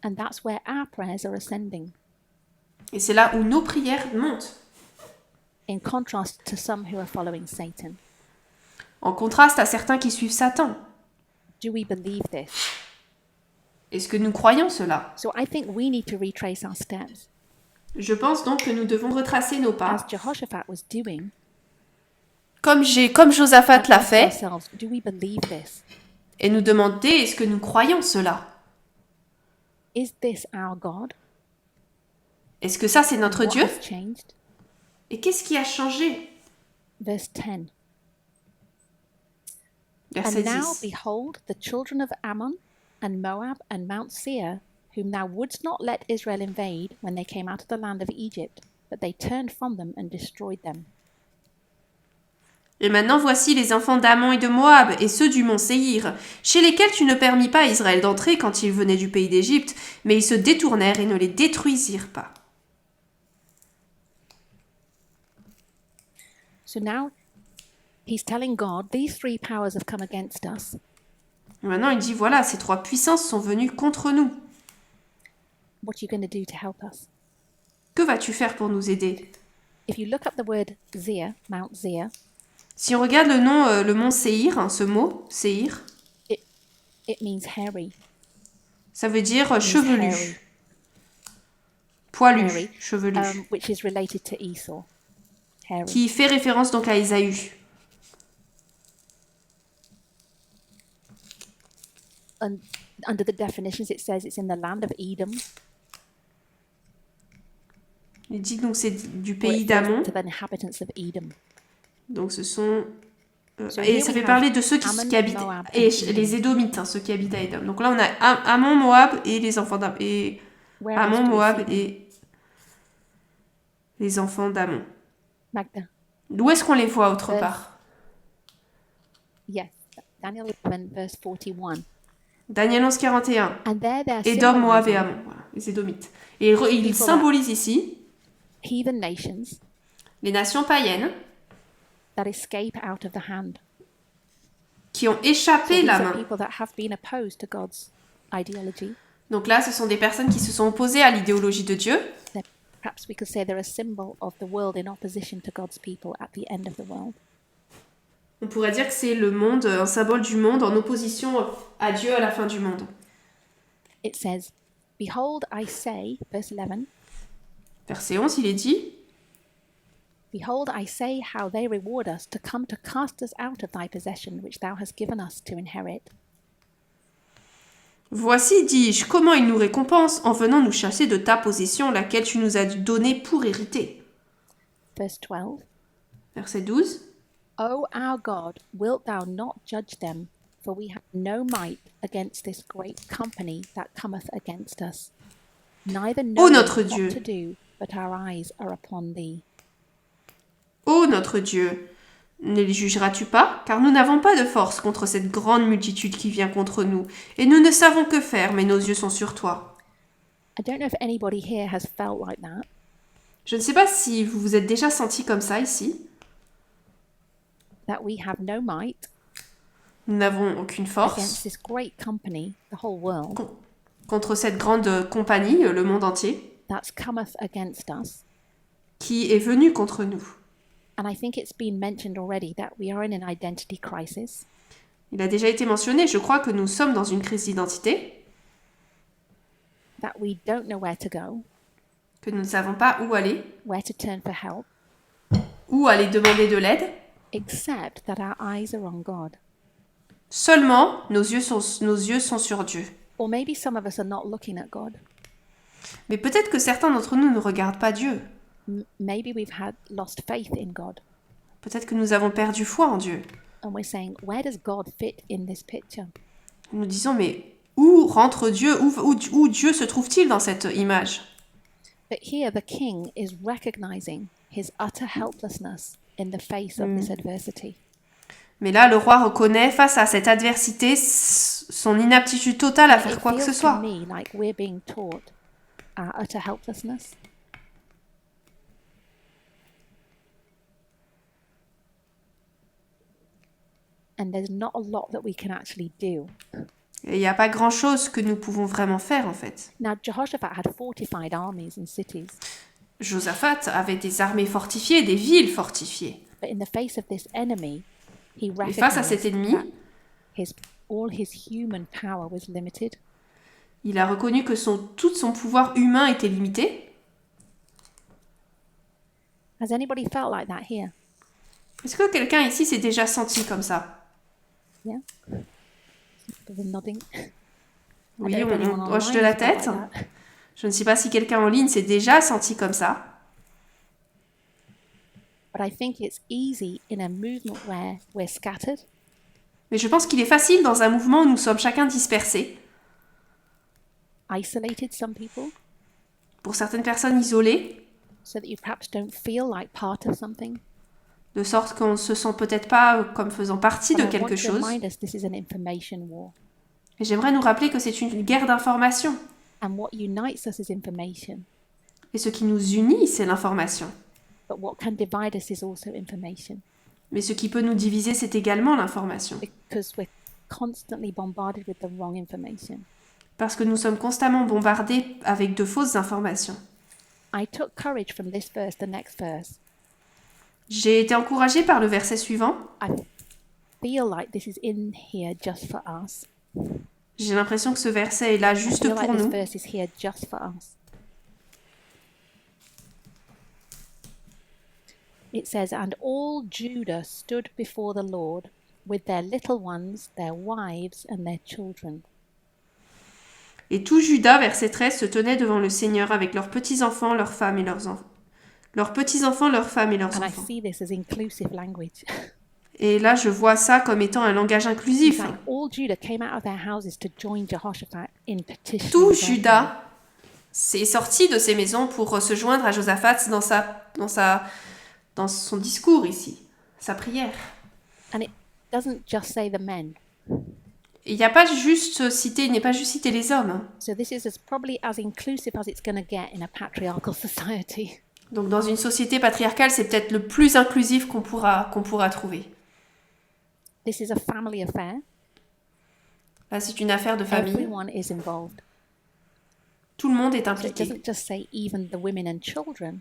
And that's where our prayers are ascending. Et c'est là où nos prières montent. in contrast to some who are following Satan. En contraste à certains qui suivent Satan. Do we believe this? Est-ce que nous croyons cela? So I think we need to retrace our steps. Je pense donc que nous devons retracer nos pas. As Jehoshaphat was doing, Comme Josaphat and l'a ask fait, ourselves, do we believe this? et nous demander est-ce que nous croyons cela? Is this our God? Est-ce que ça c'est notre What Dieu? has changed? Et qu'est-ce qui a changé? Verse 10. Verset And now 10. behold, the children of Ammon and Moab and Mount Seir, whom thou wouldst not let Israel invade when they came out of the land of Egypt, but they turned from them and destroyed them. Et maintenant voici les enfants d'Ammon et de Moab et ceux du mont Séhir, chez lesquels tu ne permis pas à Israël d'entrer quand ils venaient du pays d'Égypte, mais ils se détournèrent et ne les détruisirent pas. So now he's telling God, these three powers have come against us. Et maintenant il dit voilà, ces trois puissances sont venues contre nous. What are you going to do to help us? Que vas-tu faire pour nous aider? If you look up the word Seir, Mount Seir, Si on regarde le nom, le mont Séhir, hein, ce mot, Séhir, it means hairy. ça veut dire Hairy. chevelu, poilu, Hairy, chevelu, which is related to Esau. Hairy. qui fait référence donc à Ésaü. And under the definitions, it says it's in the land of Edom, Il dit donc c'est du or pays it refers d'Ammon, to the inhabitants of Edom. donc ce sont... So et here ça we fait have parler de ceux Ammon, qui habitent, Moab, et and Edom. les Édomites, hein, ceux qui habitent à Édom. Donc là on a Ammon, Moab et les enfants d'Ammon, et Where else Ammon, do we Moab see them? et les enfants d'Ammon. Magda. D'où est-ce qu'on les voit autre Verse- part? Yes, Daniel 11, verse 41. Daniel 11, 41. And there they're Édom, Moab et symbolizing Ammon, voilà, les Édomites. Et il People symbolise ici heathen nations les nations païennes that escape out of the hand. qui ont So échappé these la are main. people that have been opposed to God's ideology. Donc là, ce sont des personnes qui se sont opposées à l'idéologie de Dieu. Perhaps we could say they're a symbol of the world in opposition to God's people at the end of the world. On pourrait dire que c'est le monde, un symbole du monde en opposition à Dieu à la fin du monde. It says, Behold, I say, verse 11, Verset 11, il est dit Behold, I say how they reward us to come to cast us out of thy possession, which thou hast given us to inherit. Voici, dis-je, comment ils nous récompensent en venant nous chasser de ta possession, laquelle tu nous as donnée pour hériter. Verse 12, Verset 12. O our God, wilt thou not judge them? For we have no might against this great company that cometh against us. Neither know we notre what Dieu. to do, but our eyes are upon thee. Ô notre Dieu, ne les jugeras-tu pas? Car nous n'avons pas de force contre cette grande multitude qui vient contre nous, et nous ne savons que faire, mais nos yeux sont sur toi. I don't know if anybody here has felt like that. Je ne sais pas si vous vous êtes déjà senti comme ça ici. That we have no might Nous n'avons aucune against force this great company, the whole world, contre cette grande compagnie, le monde entier, that cometh against us. qui est venue contre nous. And I think it's been mentioned already that we are in an identity crisis. Il a déjà été mentionné, je crois que nous sommes dans une crise d'identité, That we don't know where to go, que nous ne savons pas où aller, where to turn for help, où aller demander de l'aide. except that our eyes are on God. Seulement, nos yeux sont sur Dieu. Or maybe some of us are not looking at God. Mais peut-être que certains d'entre nous ne regardent pas Dieu. Maybe we've had lost faith in God. Peut-être que nous avons perdu foi en Dieu. And we're saying, where does God fit in this picture? Nous disons, mais où rentre Dieu? Où Dieu se trouve-t-il dans cette image? But here the king is recognizing his utter helplessness in the face of this adversity. Mais là, le roi reconnaît face à cette adversité son inaptitude totale à faire It quoi que ce feels to soit. me like we're being taught our utter helplessness. And there's not a lot that we can actually do. Et il n'y a pas grand-chose que nous pouvons vraiment faire, en fait. Now, Jehoshaphat had fortified armies and cities. Josaphat avait des armées fortifiées, des villes fortifiées. But in the face of this enemy, he Et face à cet recognized ennemi, that all his human power was limited. il a reconnu que tout son pouvoir humain était limité. Has anybody felt like that here? Est-ce que quelqu'un ici s'est déjà senti comme ça? Yeah? People nodding. Oui, I don't know if anyone on hoche online de la has felt tête. like that. Je ne sais pas si quelqu'un en ligne s'est déjà senti comme ça. But I think it's easy in a movement where we're scattered, Mais je pense qu'il est facile dans un mouvement où nous sommes chacun dispersés. isolated, some people, Pour certaines personnes isolées, so that you perhaps don't feel like part of something. de sorte qu'on ne se sent peut-être pas comme faisant partie But de I quelque want to chose. remind us this is an information war. Et j'aimerais nous rappeler que c'est une guerre d'information. And what unites us is information. Et ce qui nous unit, c'est l'information. But what can divide us is also information. Mais ce qui peut nous diviser, c'est également l'information. Because we're constantly bombarded with the wrong information. Parce que nous sommes constamment bombardés avec de fausses informations. I took courage from this verse, the next verse. J'ai été encouragée par le verset suivant. I feel like this is in here just for us. J'ai l'impression que ce verset est là I juste feel like pour this nous. verse is here just for us. It says, "And all Judah stood before the Lord with their little ones, their wives, and their children." Et tout Juda, verset 13, se tenait devant le Seigneur avec leurs petits-enfants, leurs femmes et leurs enfants. Leurs petits-enfants, leurs femmes et leurs And I enfants. see this as inclusive language. Et là, je vois ça comme étant un langage It's inclusif. like all Judah came out of their houses to join Jehoshaphat in petitioning Tout God. Juda s'est sorti de ses maisons pour se joindre à Josaphat dans son discours ici, sa prière. And it doesn't just say the men. Et il n'est pas juste cité les hommes. So this is probably as inclusive as it's going to get in a patriarchal society. Donc dans une société patriarcale, c'est peut-être le plus inclusif qu'on pourra trouver. This is a family affair. Là, c'est une affaire de famille. Everyone is involved. Tout le monde est So it impliqué. doesn't just say even the women and children.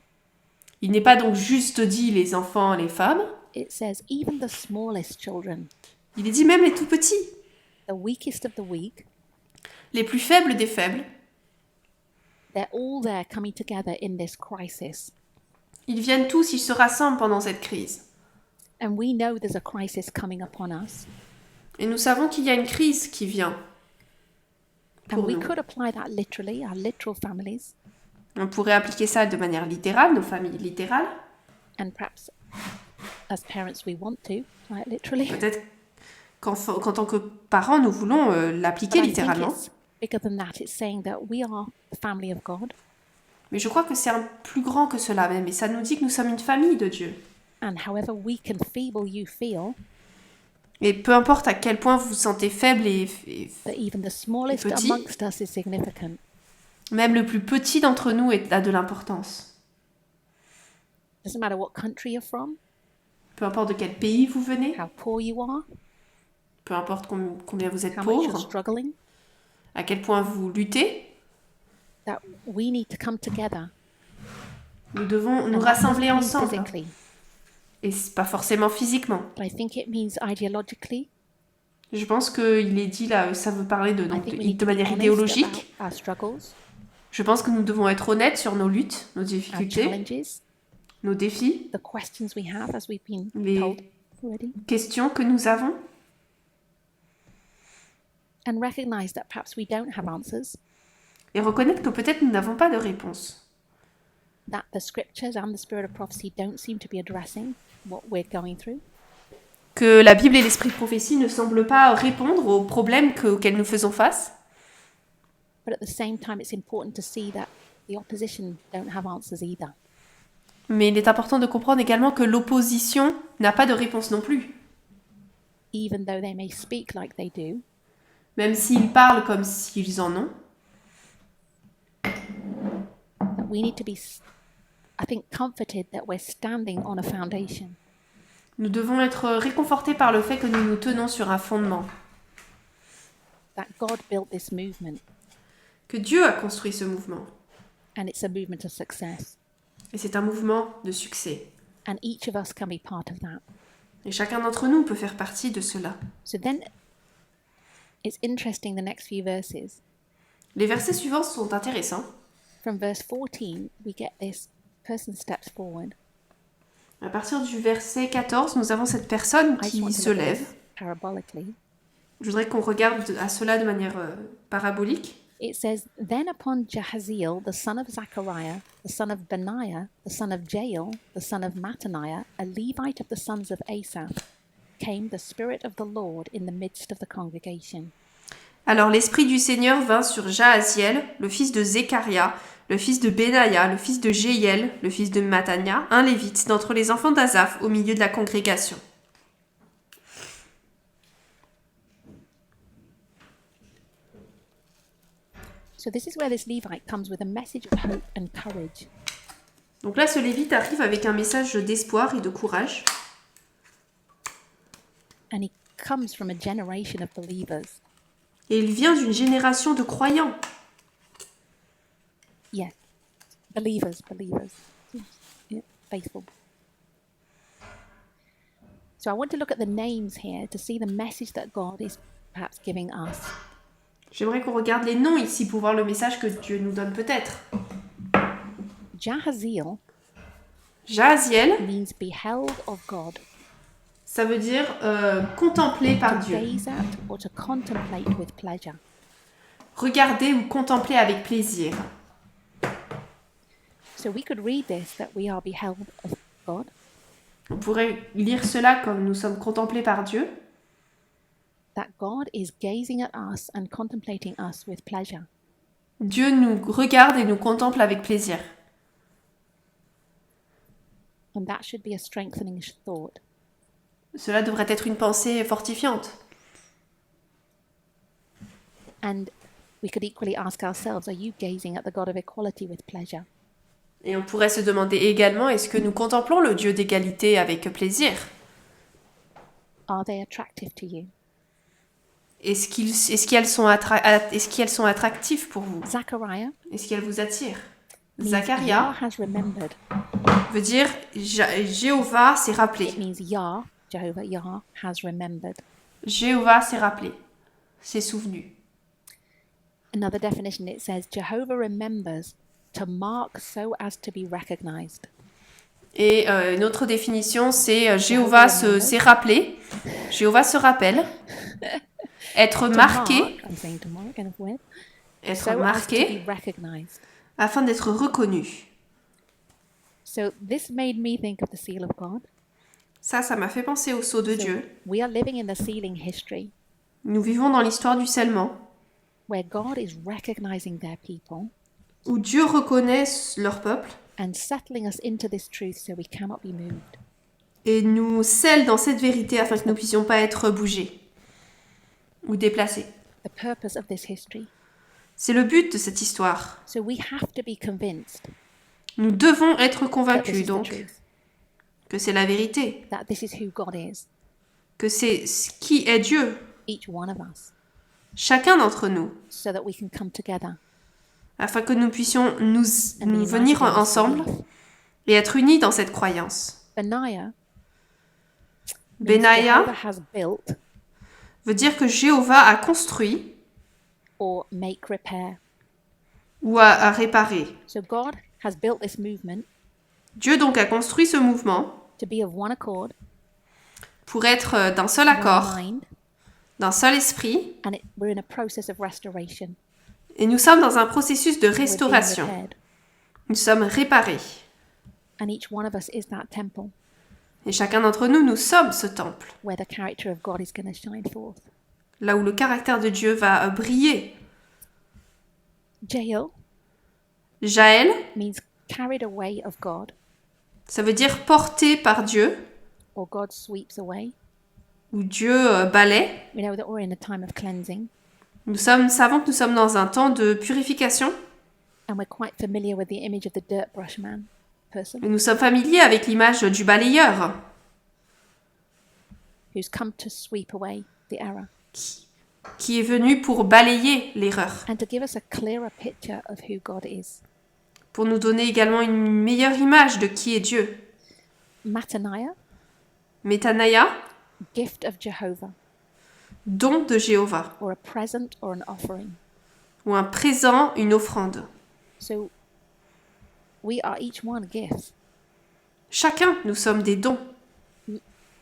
Il n'est pas donc juste dit les enfants, les femmes. It says even the smallest children, Il est dit même les tout petits, the weakest of the weak, les plus faibles des faibles. they're all there coming together in this crisis. Ils viennent tous, ils se rassemblent pendant cette crise. And we know there's a crisis coming upon us. Et nous savons qu'il y a une crise qui vient. And Pour we nous. could apply that literally, our literal families, On pourrait appliquer ça de manière littérale, nos familles littérales. and perhaps as parents we want to, like literally. Peut-être qu'en tant que parents, nous voulons l'appliquer But I think littéralement. it's bigger than that. It's saying that we are the family of God, Mais je crois que c'est un plus grand que cela même. Et ça nous dit que nous sommes une famille de Dieu. and however weak and feeble you feel, Et peu importe à quel point vous vous sentez faible et that even the smallest petit. amongst us is significant. même le plus petit d'entre nous a de l'importance. Doesn't matter what country you're from, Peu importe de quel pays vous venez, how poor you are, peu importe combien vous êtes how much you're pauvre, struggling, à quel point vous luttez, that we need to come together. nous devons nous And that rassembler doesn't mean ensemble. physically. Et c'est pas forcément physiquement. But I think it means ideologically. Je pense qu'il est dit là, ça veut parler I think we need de to be manière honest idéologique. about our struggles, Je pense que nous devons être honnêtes sur nos luttes, nos our difficultés, challenges, nos défis, the questions we have, as we've been Les- told already, questions que nous avons. and recognize that perhaps we don't have answers, Et reconnaître que peut-être nous n'avons pas de réponse. that the scriptures and the spirit of prophecy don't seem to be addressing what we're going through. Que la Bible et l'esprit de prophétie ne semblent pas répondre aux problèmes auxquels nous faisons face. But at the same time, it's important to see that the opposition don't have answers either. Mais il est important de comprendre également que l'opposition n'a pas de réponse non plus. Even though they may speak like they do, Même s'ils parlent comme s'ils en ont, that we need to be, I think, comforted that we're standing on a foundation. nous devons être réconfortés par le fait que nous nous tenons sur un fondement. That God built this movement, Que Dieu a construit ce mouvement. and it's a movement of success. Et c'est un mouvement de succès. And each of us can be part of that. Et chacun d'entre nous peut faire partie de cela. So then it's interesting the next few verses. Les versets suivants sont intéressants. From verse 14, we get this person steps forward. À partir du verset 14, nous avons cette personne I just qui want to se look at lève. this parabolically. Je voudrais qu'on regarde à cela de manière parabolique. It says, Then upon Jahaziel, the son of Zechariah, the son of Benaiah, the son of Jael, the son of Mattaniah, a Levite of the sons of Asaph, came the Spirit of the Lord in the midst of the congregation. Alors l'Esprit du Seigneur vint sur Jahaziel, le fils de Zécharia, le fils de Benaïa, le fils de Jéiel, le fils de Mattania, un lévite d'entre les enfants d'Asaph au milieu de la congrégation. So this is where this Levite comes with a message of hope and courage. Donc là, ce lévite arrive avec un message d'espoir et de courage. And he comes from a generation of believers. Et il vient d'une génération de croyants. Yes, believers. Yeah, faithful. So I want to look at the names here to see the message that God is perhaps giving us. J'aimerais qu'on regarde les noms ici pour voir le message que Dieu nous donne peut-être. Jahaziel Jahaziel, means beheld of God, ça veut dire contempler par to Dieu. gaze at or to contemplate with pleasure. Regarder ou contempler avec plaisir. So we could read this that we are beheld of God, On pourrait lire cela comme nous sommes contemplés par Dieu. that God is gazing at us and contemplating us with pleasure. Dieu nous regarde et nous contemple avec plaisir. And that should be a strengthening thought. Cela devrait être une pensée fortifiante. And we could equally ask ourselves, are you gazing at the God of equality with pleasure? Et on pourrait se demander également, est-ce que nous contemplons le Dieu d'égalité avec plaisir? Are they attractive to you? Est-ce qu'elles sont attractives pour vous? Zechariah Est-ce qu'elles vous attirent? means Zacharia Yah has remembered. veut dire Jéhovah s'est rappelé. It means Yah, Jehovah, Yah has remembered. Jéhovah s'est rappelé, s'est souvenu. Another definition, it says Jehovah remembers to mark so as to be recognized. Et une autre définition, c'est Jéhovah s'est rappelé. Jéhovah se rappelle. Être To marqué, mark, I'm saying to mark and with, être so as to marqué be recognized. afin d'être reconnu. So this made me think of the seal of God. Ça m'a fait penser au sceau de So Dieu. we are living in the sealing history Nous vivons dans l'histoire du scellement, where God is recognizing their people où Dieu reconnaît leur peuple and settling us into this truth so we cannot be moved. et nous scelle dans cette vérité afin que nous ne puissions pas être bougés ou déplacés. The purpose of this history. C'est le but de cette histoire. So we have to be convinced Nous devons être that this convaincus is the donc truth, que c'est la vérité, that this is who God is, que c'est qui est Dieu, each one of us, chacun d'entre nous, so that we can come together afin que nous puissions nous and be united venir in this ensemble belief. et être unis dans cette croyance. Benaiah means Benaïa Jehovah has built veut dire que Jéhovah a construit or make repair. ou a réparé. So God has built this movement Dieu donc a construit ce mouvement to be of one accord, pour être d'un seul one accord, mind, d'un seul esprit, and we're in a process of restoration. et nous sommes dans un processus de We're being restauration. repaired. Nous sommes réparés. And each one of us is that temple Et chacun d'entre nous, nous sommes ce temple, where the character of God is going to shine forth. là où le caractère de Dieu va briller. Jael Jaël, means carried away of God, ça veut dire porté par Dieu, or God sweeps away. ou Dieu balaie. We know that we're in a time of cleansing, Nous savons que nous sommes dans un temps de purification, and we're quite familiar with the image of the dirt brush man person et nous sommes familiers avec l'image du balayeur, who's come to sweep away the error qui est venu pour balayer l'erreur, and to give us a clearer picture of who God is. pour nous donner également une meilleure image de qui est Dieu. Mataniah, Métanaya, gift of Jehovah, don de Jéhovah, or a present or an offering. ou un présent, une offrande. So we are each one gifts, Chacun, nous sommes des dons,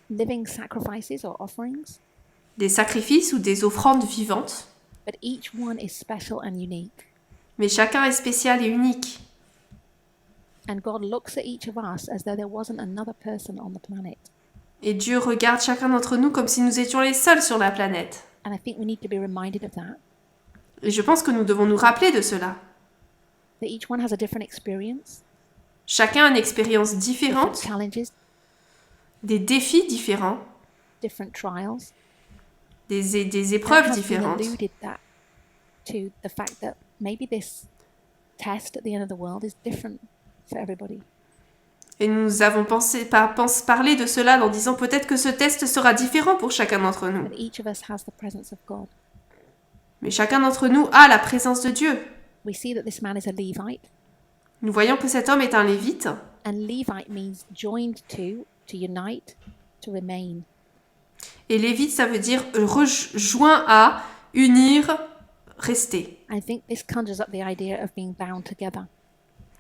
living sacrifices or offerings, des sacrifices ou des offrandes vivantes, but each one is special and unique. mais chacun est spécial et unique. And God looks at each of us as though there wasn't another person on the planet. Et Dieu regarde chacun d'entre nous comme si nous étions les seuls sur la planète. And I think we need to be reminded of that. Et je pense que nous devons nous rappeler de cela. That each one has a different experience, Chacun a une expérience different différente, challenges, des défis différents, different trials. des That épreuves has been différentes. alluded that to the fact that maybe this test at the end of the world is different for everybody. Et nous avons parlé de cela en disant peut-être que ce test sera différent pour chacun d'entre nous. But each of us has the presence of God. Mais chacun d'entre nous a la présence de Dieu. We see that this man is a Levite, Nous voyons que cet homme est un lévite. and Levite means joined to unite, to remain. Et lévite, ça veut dire joint à, unir, rester. I think this conjures up the idea of being bound together,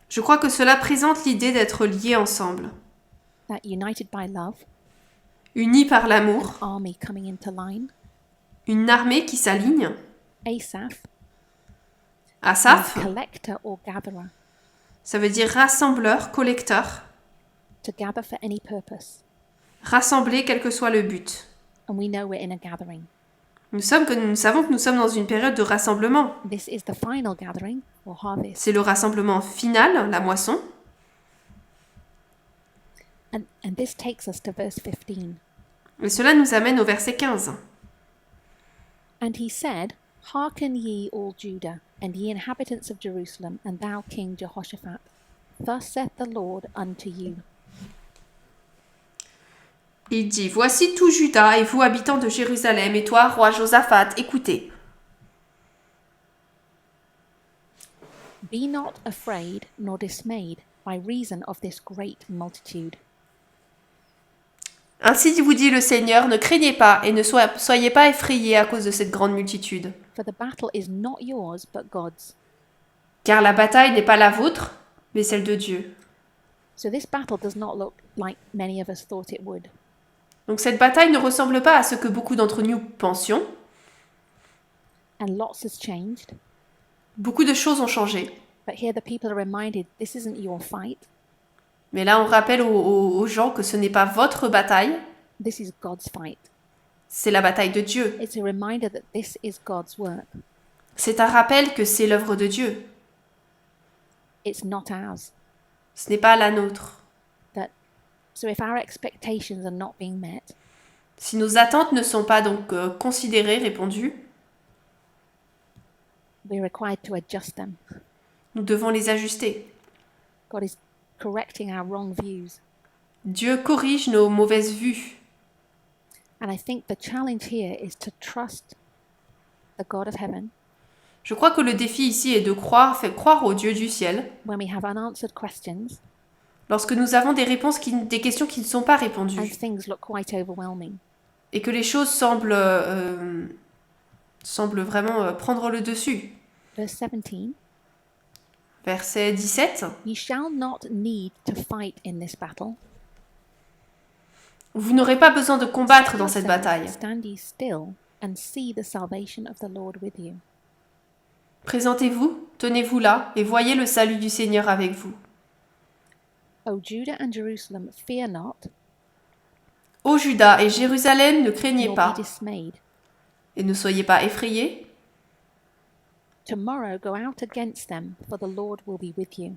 Je crois que cela présente l'idée d'être liés ensemble. that united by love, Unis par l'amour, an army coming into line. une armée qui s'aligne. Asaph, Asaph, means collector or gatherer, ça veut dire rassembleur, collecteur. to gather for any purpose. Rassembler quel que soit le but. And we know we're in a gathering. Nous savons que nous sommes dans une période de rassemblement. This is the final gathering or harvest. C'est le rassemblement final, la moisson. And this takes us to verse 15. Et cela nous amène au verset 15. And he said, Hearken ye all Judah, and ye inhabitants of Jerusalem, and thou King Jehoshaphat. Thus saith the Lord unto you. Il dit, voici tout Juda et vous habitants de Jérusalem, et toi, roi Josaphat, écoutez. Be not afraid nor dismayed by reason of this great multitude. Ainsi vous dit le Seigneur, ne craignez pas et ne soyez pas effrayés à cause de cette grande multitude. For the battle is not yours, but God's. Car la bataille n'est pas la vôtre, mais celle de Dieu. So this battle does not look like many of us thought it would. Donc cette bataille ne ressemble pas à ce que beaucoup d'entre nous pensions. And lots has changed. Beaucoup de choses ont changé. But here the people are reminded this isn't your fight. Mais là, on rappelle aux gens que ce n'est pas votre bataille, This is God's fight. c'est la bataille de Dieu. It's a reminder that this is God's work. C'est un rappel que c'est l'œuvre de Dieu. It's not ours. Ce n'est pas la nôtre. So if our expectations are not being met, Si nos attentes ne sont pas donc considérées, répondues, we're required to adjust them. nous devons les ajuster. God is correcting our wrong views. Dieu corrige nos mauvaises vues. And I think the challenge here is to trust the God of heaven Je crois que le défi ici est de faire croire au Dieu du ciel when we have unanswered questions lorsque nous avons des questions qui ne sont pas and répondues things look quite overwhelming. et que les choses semblent vraiment prendre le dessus. Verse 17, Verset 17. ye shall not need to fight in this battle. Vous n'aurez pas besoin de combattre dans cette bataille. Stand ye still and see the salvation of the Lord with you. Présentez-vous, tenez-vous là et voyez le salut du Seigneur avec vous. O Judah and Jerusalem, fear not, Ô Juda et Jérusalem, ne craignez nor pas be dismayed. et ne soyez pas effrayés. Tomorrow go out against them, for the Lord will be with you.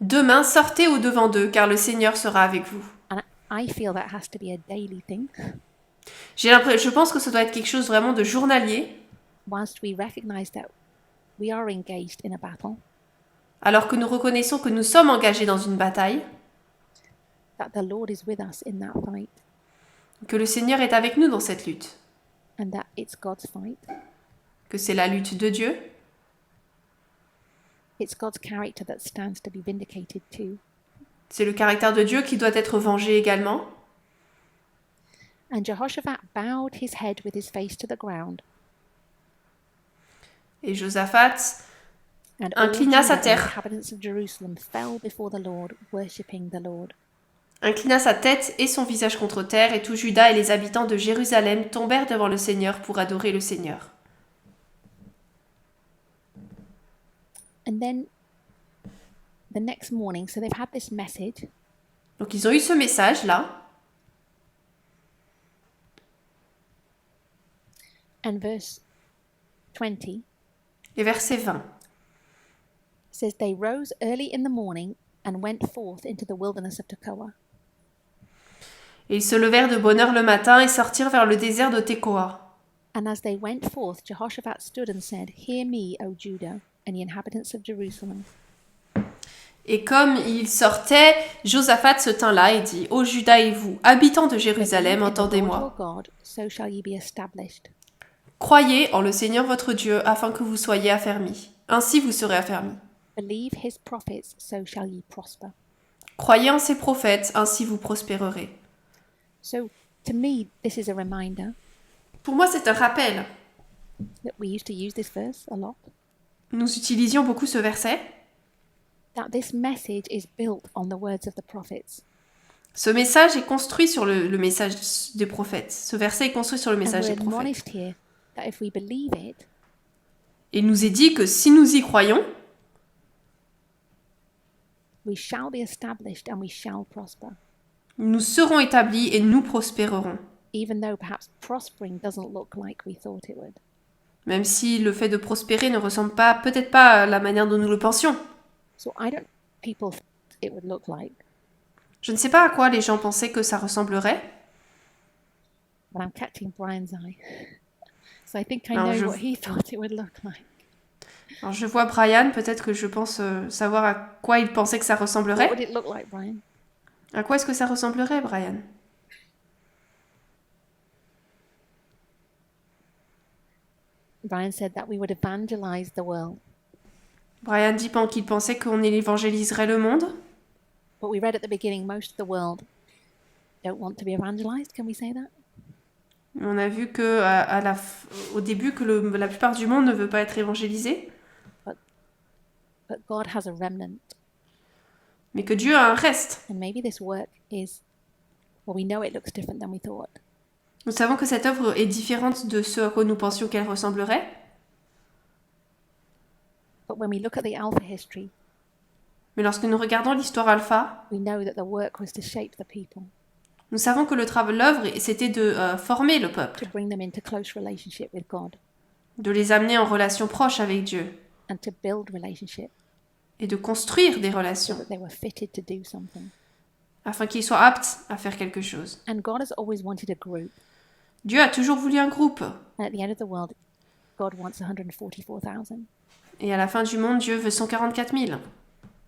Demain, sortez au-devant d'eux, car le Seigneur sera avec vous. And I feel that has to be a daily thing. Je pense que ça doit être quelque chose vraiment de journalier, Whilst we recognize that we are engaged in a battle, alors que nous reconnaissons que nous sommes engagés dans une bataille, that the Lord is with us in that fight, que le Seigneur est avec nous dans cette lutte, and that it's God's fight. que c'est la lutte de Dieu. It's God's character that stands to be vindicated too. C'est le caractère de Dieu qui doit être vengé également. And Jehoshaphat bowed his head with his face to the ground. Et Josaphat And all inclina Judah sa and the terre. inhabitants of Jerusalem fell before the Lord, worshipping the Lord. Inclina sa tête et son visage contre terre, et tout Juda et les habitants de Jérusalem tombèrent devant le Seigneur pour adorer le Seigneur. And then the next morning, so they've had this message, Donc ils ont eu ce message-là, and verse 20 et verset 20. says, They rose early in the morning and went forth into the wilderness of Tekoa. Et ils se levèrent de bonne heure le matin et sortirent vers le désert de Tekoa. And as they went forth, Jehoshaphat stood and said, Hear me, O Judah, and the inhabitants of Jerusalem. Et comme ils sortaient, Josaphat se tint là et dit, Ô Juda et vous, habitants de Jérusalem, Believe in the Lord entendez-moi. your God, so shall ye be established. Croyez en le Seigneur votre Dieu, afin que vous soyez affermis. Ainsi vous serez affermis. Believe his prophets, so shall ye prosper. Croyez en ses prophètes, ainsi vous prospérerez. So, to me, this is a reminder Pour moi, c'est un rappel. that we used to use this verse a lot, Nous utilisions beaucoup ce verset. that this message is built on the words of the prophets. Ce message est construit sur le message des prophètes. Ce verset est construit sur le And message we're des prophètes. admonished here that if we believe it, Il nous est dit que si nous y croyons, we shall be established and we shall prosper, nous serons établis et nous prospérerons. even though perhaps prospering doesn't look like we thought it would. Même si le fait de prospérer ne ressemble pas, peut-être pas à la manière dont nous le pensions. So I don't people think it would look like, Je ne sais pas à quoi les gens pensaient que ça ressemblerait. but I'm catching Brian's eye. So I think I Alors, know what he thought it would look like. Alors je vois Brian, peut-être que je pense savoir à quoi il pensait que ça What ressemblerait. would it look like, Brian? À quoi est-ce que ça ressemblerait, Brian? Brian said that we would evangelize the world. Brian dit qu'il pensait qu'on évangéliserait le monde. But we read at the beginning, most of the world don't want to be evangelized. Can we say that? On a vu que au début que la plupart du monde ne veut pas être évangélisé, But God has a remnant. mais que Dieu a un reste. And maybe this work is, well, we know it looks different than we thought. Nous savons que cette œuvre est différente de ce à quoi nous pensions qu'elle ressemblerait. But when we look at the Alpha history, Mais lorsque nous regardons l'histoire alpha, we know that the work was to shape the people, nous savons que l'œuvre, c'était de former le peuple, to bring them into close relationship with God, de les amener en relation proche avec Dieu and to build relationship et de construire des so relations that they were fitted to do something. afin qu'ils soient aptes à faire quelque chose. And God has always wanted a group. Dieu a toujours voulu un groupe. And at the end of the world, God wants 144,000. Et à la fin du monde, Dieu veut 144 000.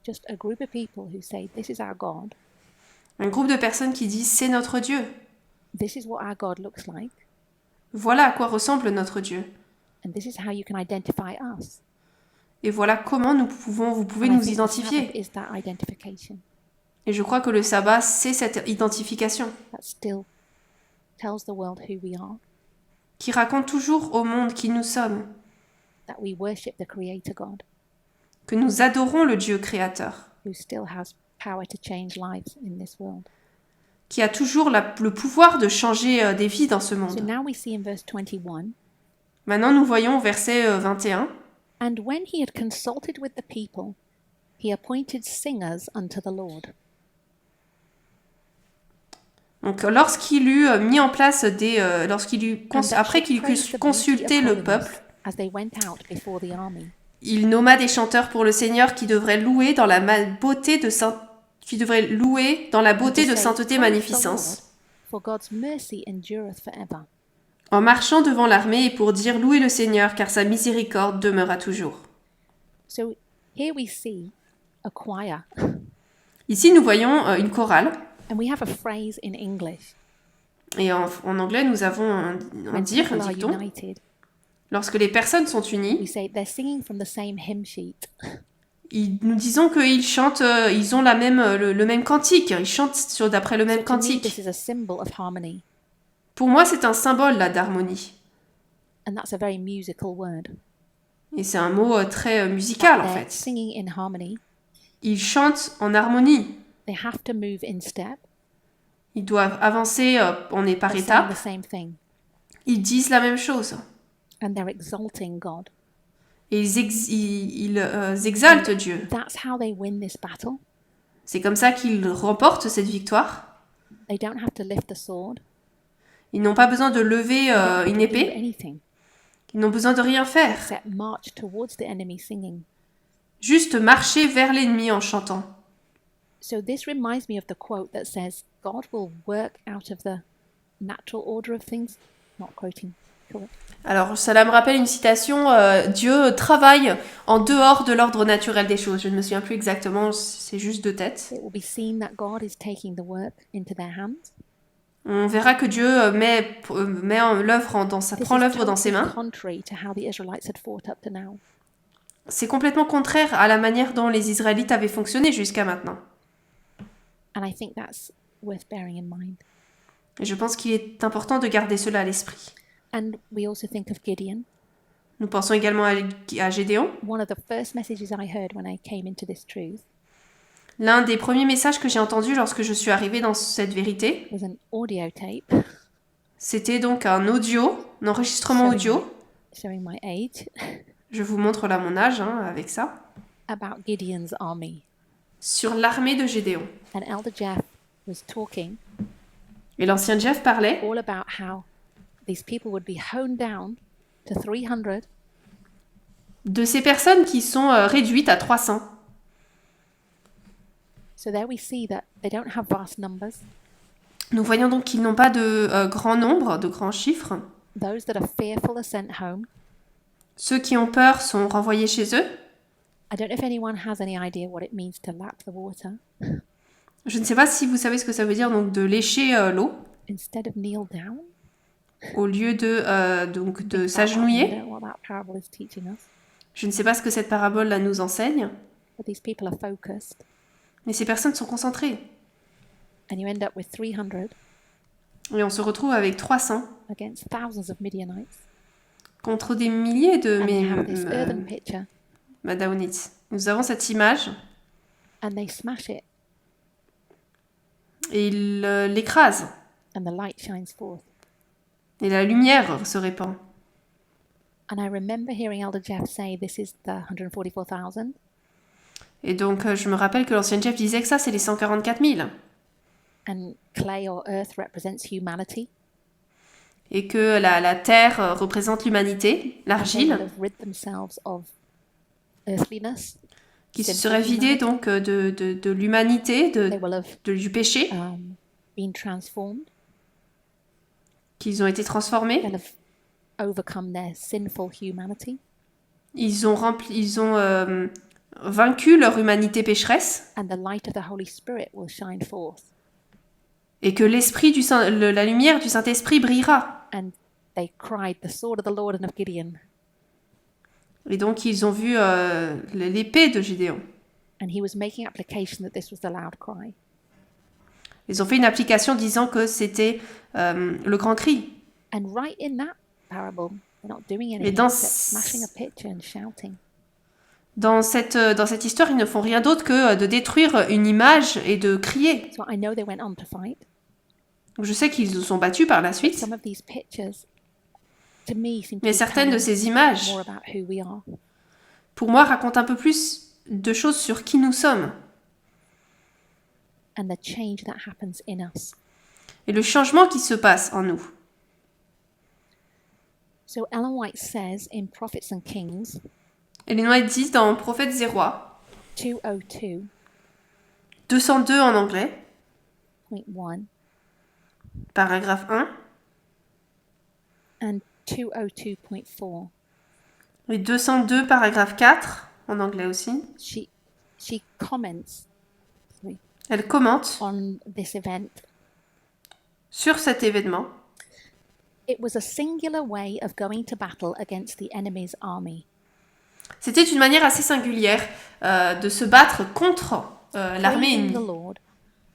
Just a group of people who say, this is our God. Un groupe de personnes qui disent c'est notre Dieu. This is what our God looks like. Voilà à quoi ressemble notre Dieu. And this is how you can identify us. Et voilà comment vous pouvez And I nous think the Sabbath identifier. is that identification Et je crois que le sabbat, c'est cette identification that still tells the world who we are, qui raconte toujours au monde qui nous sommes, that we worship the Creator God, que nous adorons le Dieu créateur, who still has power to change lives in this world. qui a toujours le pouvoir de changer des vies dans ce So monde. now we see in verse 21, Maintenant, nous voyons au verset 21. and when he had consulted with the people, he appointed singers unto the Lord. Donc, lorsqu'il eut mis en place après qu'il eut consulté le peuple, as they went out before the army. il nomma des chanteurs pour le Seigneur qui devraient louer dans la beauté de sainteté magnificence, For God's mercy endureth forever. en marchant devant l'armée et pour dire louez le Seigneur car sa miséricorde demeura toujours. So here we see a choir, Ici, nous voyons une chorale. and we have a phrase in English. Et en anglais, nous avons un When dire, people un are dicton. united, Lorsque les personnes sont we unies, say they're singing from the same hymn sheet. nous disons qu'ils chantent, ils ont le même cantique. Ils chantent d'après le So même to me, cantique. this is a symbol of harmony, Pour moi, c'est un symbole là d'harmonie. and that's a very musical word. Et c'est un mot très musical en They're fait. singing in harmony. Ils chantent en harmonie. They have to move in step. Ils doivent avancer par They're saying étapes. the same thing, Ils disent la même chose. and they're exalting God. Et ils exaltent Dieu. That's how they win this battle. C'est comme ça qu'ils remportent cette victoire. They don't have to lift a sword. Ils n'ont pas besoin de lever They don't have une to do épée. anything Ils n'ont besoin de rien faire. except march towards the enemy singing. Juste marcher vers l'ennemi en chantant. So this reminds me of the quote that says, God will work out of the natural order of things. Not quoting. Correct. Alors, cela me rappelle une citation, Dieu travaille en dehors de l'ordre naturel des choses. Je ne me souviens plus exactement, c'est juste de tête. It will be seen that God is taking the work into their hands. On verra que Dieu prend l'œuvre dans ses mains. Contrary to how the Israelites had fought up to now. C'est complètement contraire à la manière dont les Israélites avaient fonctionné jusqu'à maintenant. And I think that's worth bearing in mind. Et je pense qu'il est important de garder cela à l'esprit. And we also think of Gideon. Nous pensons également à Gédéon. One of the first messages I heard when I came into this truth L'un des premiers messages que j'ai entendus lorsque je suis arrivée dans cette vérité, was an audio tape c'était donc un enregistrement audio. showing my age Je vous montre là mon âge avec ça. about Gideon's army. Sur l'armée de Gédéon. And Elder Jeff was talking Et l'ancien Jeff parlait all about how these people would be honed down to 300 de ces personnes qui sont réduites à 300. So there we see that they don't have vast numbers. Nous voyons donc qu'ils n'ont pas de grand nombre, de grands chiffres. Those that are fearful are sent home. Ceux qui ont peur sont renvoyés chez eux. I don't know if anyone has any idea what it means to lap the water. Je ne sais pas si vous savez ce que ça veut dire donc de lécher l'eau Instead of kneel down. au lieu de I don't s'agenouiller. know what that parable is teaching us. Je ne sais pas ce que cette parabole là nous enseigne, But these people are focused. mais ces personnes sont concentrées. And you end up with 300 Et on se retrouve avec 300 against thousands of Midianites. contre des milliers de And they have this earthen pitcher. Madaonites. Nous avons cette image And they smash it. et ils l'écrasent. And the light shines forth. Et la lumière se répand. And I remember hearing Elder Jeff say this is the 144,000. Et donc, je me rappelle que l'ancien Jeff disait que ça, c'est les 144 000. And clay or earth represents humanity. Et que la terre représente l'humanité, They would l'argile, have rid themselves of earthliness. qui se sinful serait vidée humanity. donc de l'humanité, They will have du péché, been transformed. qu'ils ont été transformés. They'll have overcome their sinful humanity. Ils ont vaincu leur humanité pécheresse. And the light of the Holy Spirit will shine forth. Et que la lumière du Saint-Esprit brillera. And they cried, the sword of the Lord and of Gideon. Et donc, ils ont vu l'épée de Gédéon. And he was making application that this was the loud cry. Ils ont fait une application disant que c'était le grand cri. And right in that parable, they're not doing Et anything dans except smashing a pitcher and shouting. Dans cette histoire, ils ne font rien d'autre que de détruire une image et de crier. So I know they went on to fight. Je sais qu'ils se sont battus par la suite, Some of these pictures, to me, seem to mais be certaines de telling ces images, more about who we are. pour moi, racontent un peu plus de choses sur qui nous sommes And the change that happens in us. et le changement qui se passe en nous. So Ellen White says in Prophets and Kings Ellen White dit dans Prophètes et Rois, 202.1 202 en anglais, 1 paragraphe 1, and 202.4, et 202 paragraphe 4 en anglais aussi. she comments Elle commente on this event. sur cet événement. It was a singular way of going to battle against the enemy's army. C'était une manière assez singulière de se battre contre l'armée praising ennemie, the Lord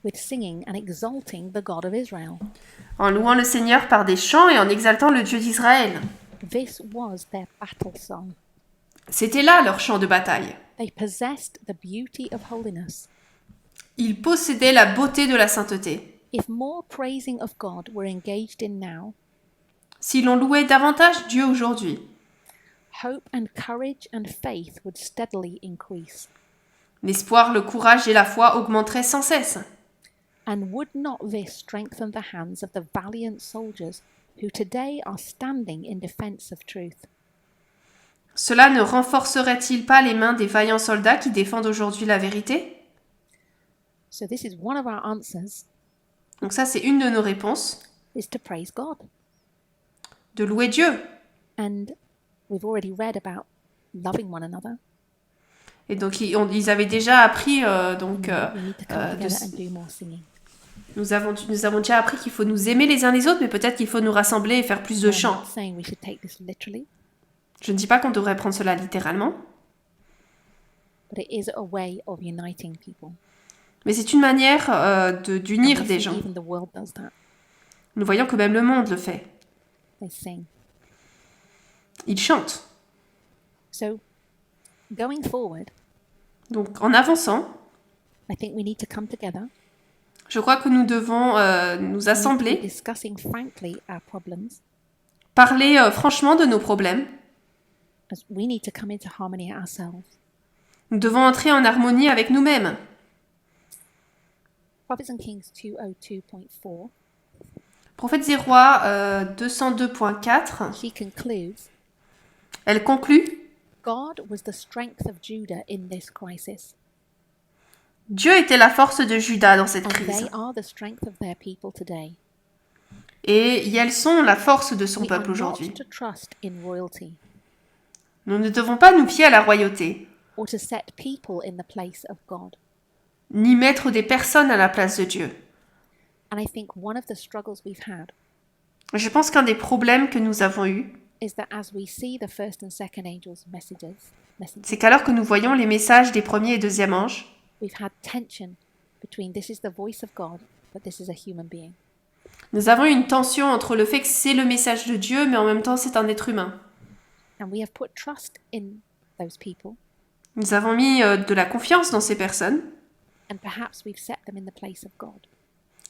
with singing and exalting the God of Israel. en louant le Seigneur par des chants et en exaltant le Dieu d'Israël. This was their battle song. C'était là leur chant de bataille. They possessed the beauty of holiness. Ils possédaient la beauté de la sainteté. If more praising of God were engaged in now, Si l'on louait davantage Dieu aujourd'hui, hope and courage and faith would steadily increase. l'espoir, le courage et la foi augmenteraient sans cesse. And would not this strengthen the hands of the valiant soldiers who today are standing in defense of truth? Cela ne renforcerait-il pas les mains des vaillants soldats qui défendent aujourd'hui la vérité? So this is one of our answers, Donc ça, c'est une de nos réponses, is to praise God. de louer Dieu. And we've already read about loving one another. Et donc, ils avaient déjà appris, We need to come de- together and do more singing. nous avons déjà appris qu'il faut nous aimer les uns les autres, mais peut-être qu'il faut nous rassembler et faire plus de I'm chants. not saying we should take this literally, Je ne dis pas qu'on devrait prendre cela littéralement, but it is a way of uniting people. mais c'est une manière d'unir And we des see gens. even the world does that. Nous voyons que même le monde le fait. They sing. Il chante. So going forward, Donc en avançant, I think we need to come together. je crois que nous devons nous We need to be assembler, discussing frankly our problems, parler franchement de nos problèmes. as we need to come into harmony ourselves. Nous devons entrer en harmonie avec nous-mêmes. Prophets and Kings 202.4, Prophètes et rois 202.4, she concludes, elle conclut: God was the strength of Judah in this crisis, Dieu était la force de Juda dans cette and crise. they are the strength of their people today. Et elles sont la force de son We are peuple not aujourd'hui. to trust in royalty Nous ne devons pas nous fier à la royauté, or to set people in the place of God. ni mettre des personnes à la place de Dieu. And I think one of the struggles we've had Je pense qu'un des problèmes que nous avons eus, is that as we see the first and second angels' messages, c'est qu'alors que nous voyons les messages des premiers et deuxième anges, we've had tension between this is the voice of God, but this is a human being. nous avons eu une tension entre le fait que c'est le message de Dieu, mais en même temps c'est un être humain. And we have put trust in those people, Nous avons mis de la confiance dans ces personnes, and perhaps we've set them in the place of God.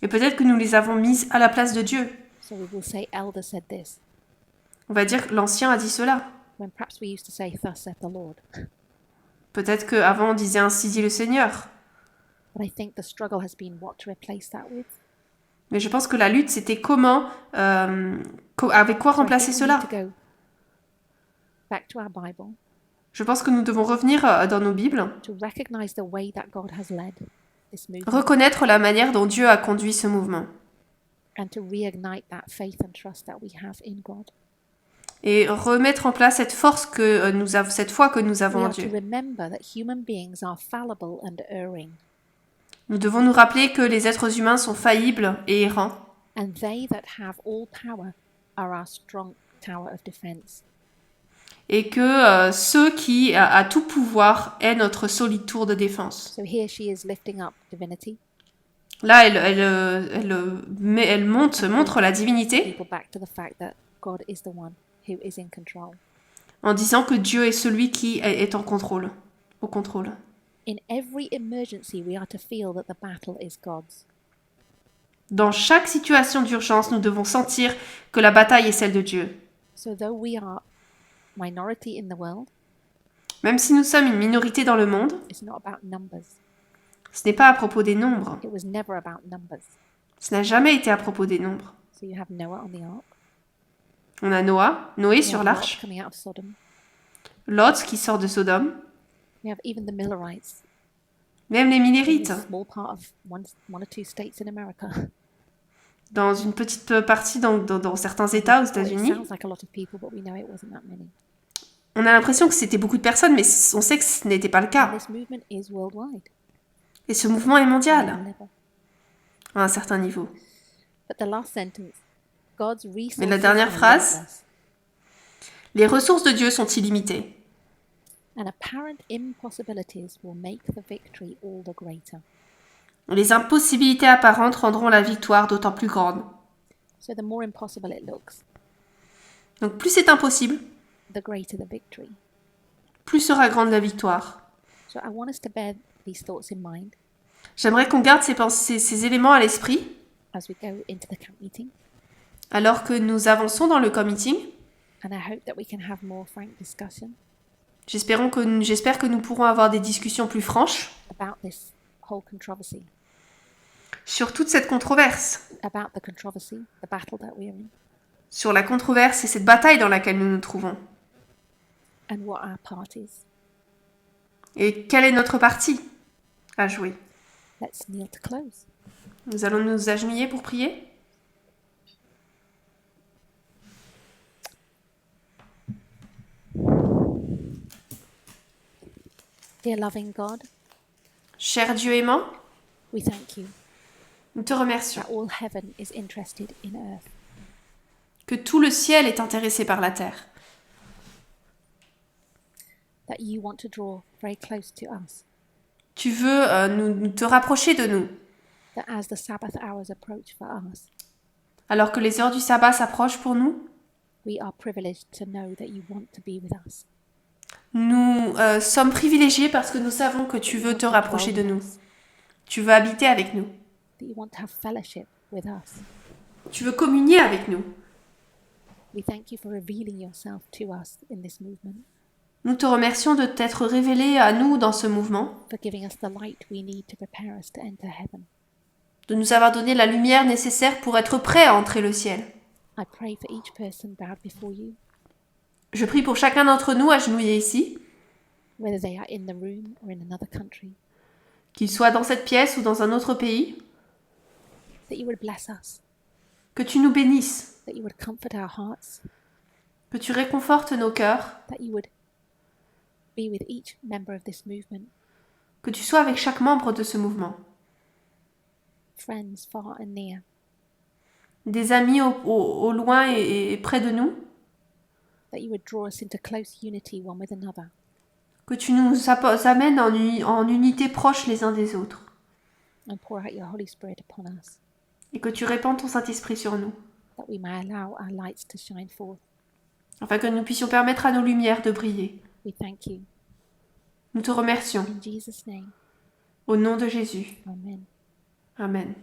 et peut-être que nous les avons mises à la place de Dieu. So we will say, Elder said this, On va dire que l'ancien a dit cela. when perhaps we used to say, Thus saith the Lord. Peut-être qu'avant on disait ainsi dit le Seigneur. But I think the struggle has been what to replace that with. Mais je pense que la lutte c'était comment, avec quoi So I remplacer think we need cela. to go back to our Bible Je pense que nous devons revenir dans nos Bibles, to recognize the way that God has led this movement reconnaître la manière dont Dieu a conduit ce mouvement and to reignite that faith and trust that we have in God. et remettre en place cette force que nous avons, cette foi que nous We avons en are to Dieu. remember that human beings are fallible and erring, Nous devons nous rappeler que les êtres humains sont faillibles et errants and they that have all power are our strong tower of defense. et que ceux qui a tout pouvoir est notre solide tour de défense. So here she is lifting up divinity, Là, elle montre la divinité people back to the fact that God is the one who is in control. en disant que Dieu est celui qui est en contrôle, au contrôle. In every emergency, we are to feel that the battle is God's. Dans chaque situation d'urgence, nous devons sentir que la bataille est celle de Dieu. So though we are minority in the world, Même si nous sommes une minorité dans le monde, it's not about numbers. ce n'est pas à propos des nombres. It was never about numbers. Ce n'a jamais été à propos des nombres. So you have Noah on the ark. On a Noé You sur have Lot l'arche, coming out of Sodom. Lot qui sort de Sodome, We have even the Millerites, même les in Millérites, a small part of one or two states in America. dans une petite partie dans certains États aux Well, it États-Unis. sounds like a lot of people, but we know it wasn't that many. On a l'impression que c'était beaucoup de personnes, mais on sait que ce n'était pas le And cas. this movement is worldwide, Et ce mouvement est at a mondial, level. à un certain niveau. But the last sentence, God's resources Mais la dernière are phrase, limitless. les ressources de Dieu sont illimitées. And apparent impossibilities will make the victory all the greater. Les impossibilités apparentes rendront la victoire d'autant plus grande. So the more impossible it looks, Donc plus c'est impossible, the greater the victory. plus sera grande la victoire. So I want us to bear these thoughts in mind J'aimerais qu'on garde ces éléments à l'esprit as we go into the camp meeting. alors que nous avançons dans le camp meeting. And I hope that we can have more frank discussion J'espère que nous pourrons avoir des discussions plus franches about this whole controversy, sur toute cette controverse, about the controversy, the battle that we're in, sur la controverse et cette bataille dans laquelle nous nous trouvons. and what our part is. Et quelle est notre partie à jouer? Let's kneel to close. Nous allons nous agenouiller pour prier. Dear loving God, Cher Dieu aimant, we thank you nous te remercions that all heaven is interested in earth, que tout le ciel est intéressé par la terre, that you want to draw very close to us, tu veux nous te rapprocher de nous, that as the Sabbath hours approach for us, alors que les heures du sabbat s'approchent pour nous. we are privileged to know that you want to be with us. Nous sommes privilégiés parce que nous savons que tu veux te rapprocher de nous. Tu veux habiter avec nous. That you want to have fellowship with us. Tu veux communier avec nous. We thank you for revealing yourself to us in this movement, Nous te remercions de t'être révélé à nous dans ce mouvement, for giving us the light we need to prepare us to enter heaven. de nous avoir donné la lumière nécessaire pour être prêts à entrer le ciel. I pray for each person bowed before you, Je prie pour chacun d'entre nous agenouillés ici, whether they are in the room or in another country, qu'ils soient dans cette pièce ou dans un autre pays, that you would bless us, que tu nous bénisses, that you would comfort our hearts, que tu réconfortes nos cœurs, that you would be with each member of this movement, que tu sois avec chaque membre de ce mouvement, friends far and near, des amis au loin et près de nous, that you would draw us into close unity one with another, que tu nous amènes en unité proche les uns des autres, and pour out your Holy Spirit upon us, et que tu répands ton Saint-Esprit sur nous, that we may allow our lights to shine forth. afin que nous puissions permettre à nos lumières de briller. We thank you. Nous te remercions. In Jesus' name, Au nom de Jésus. amen. Amen.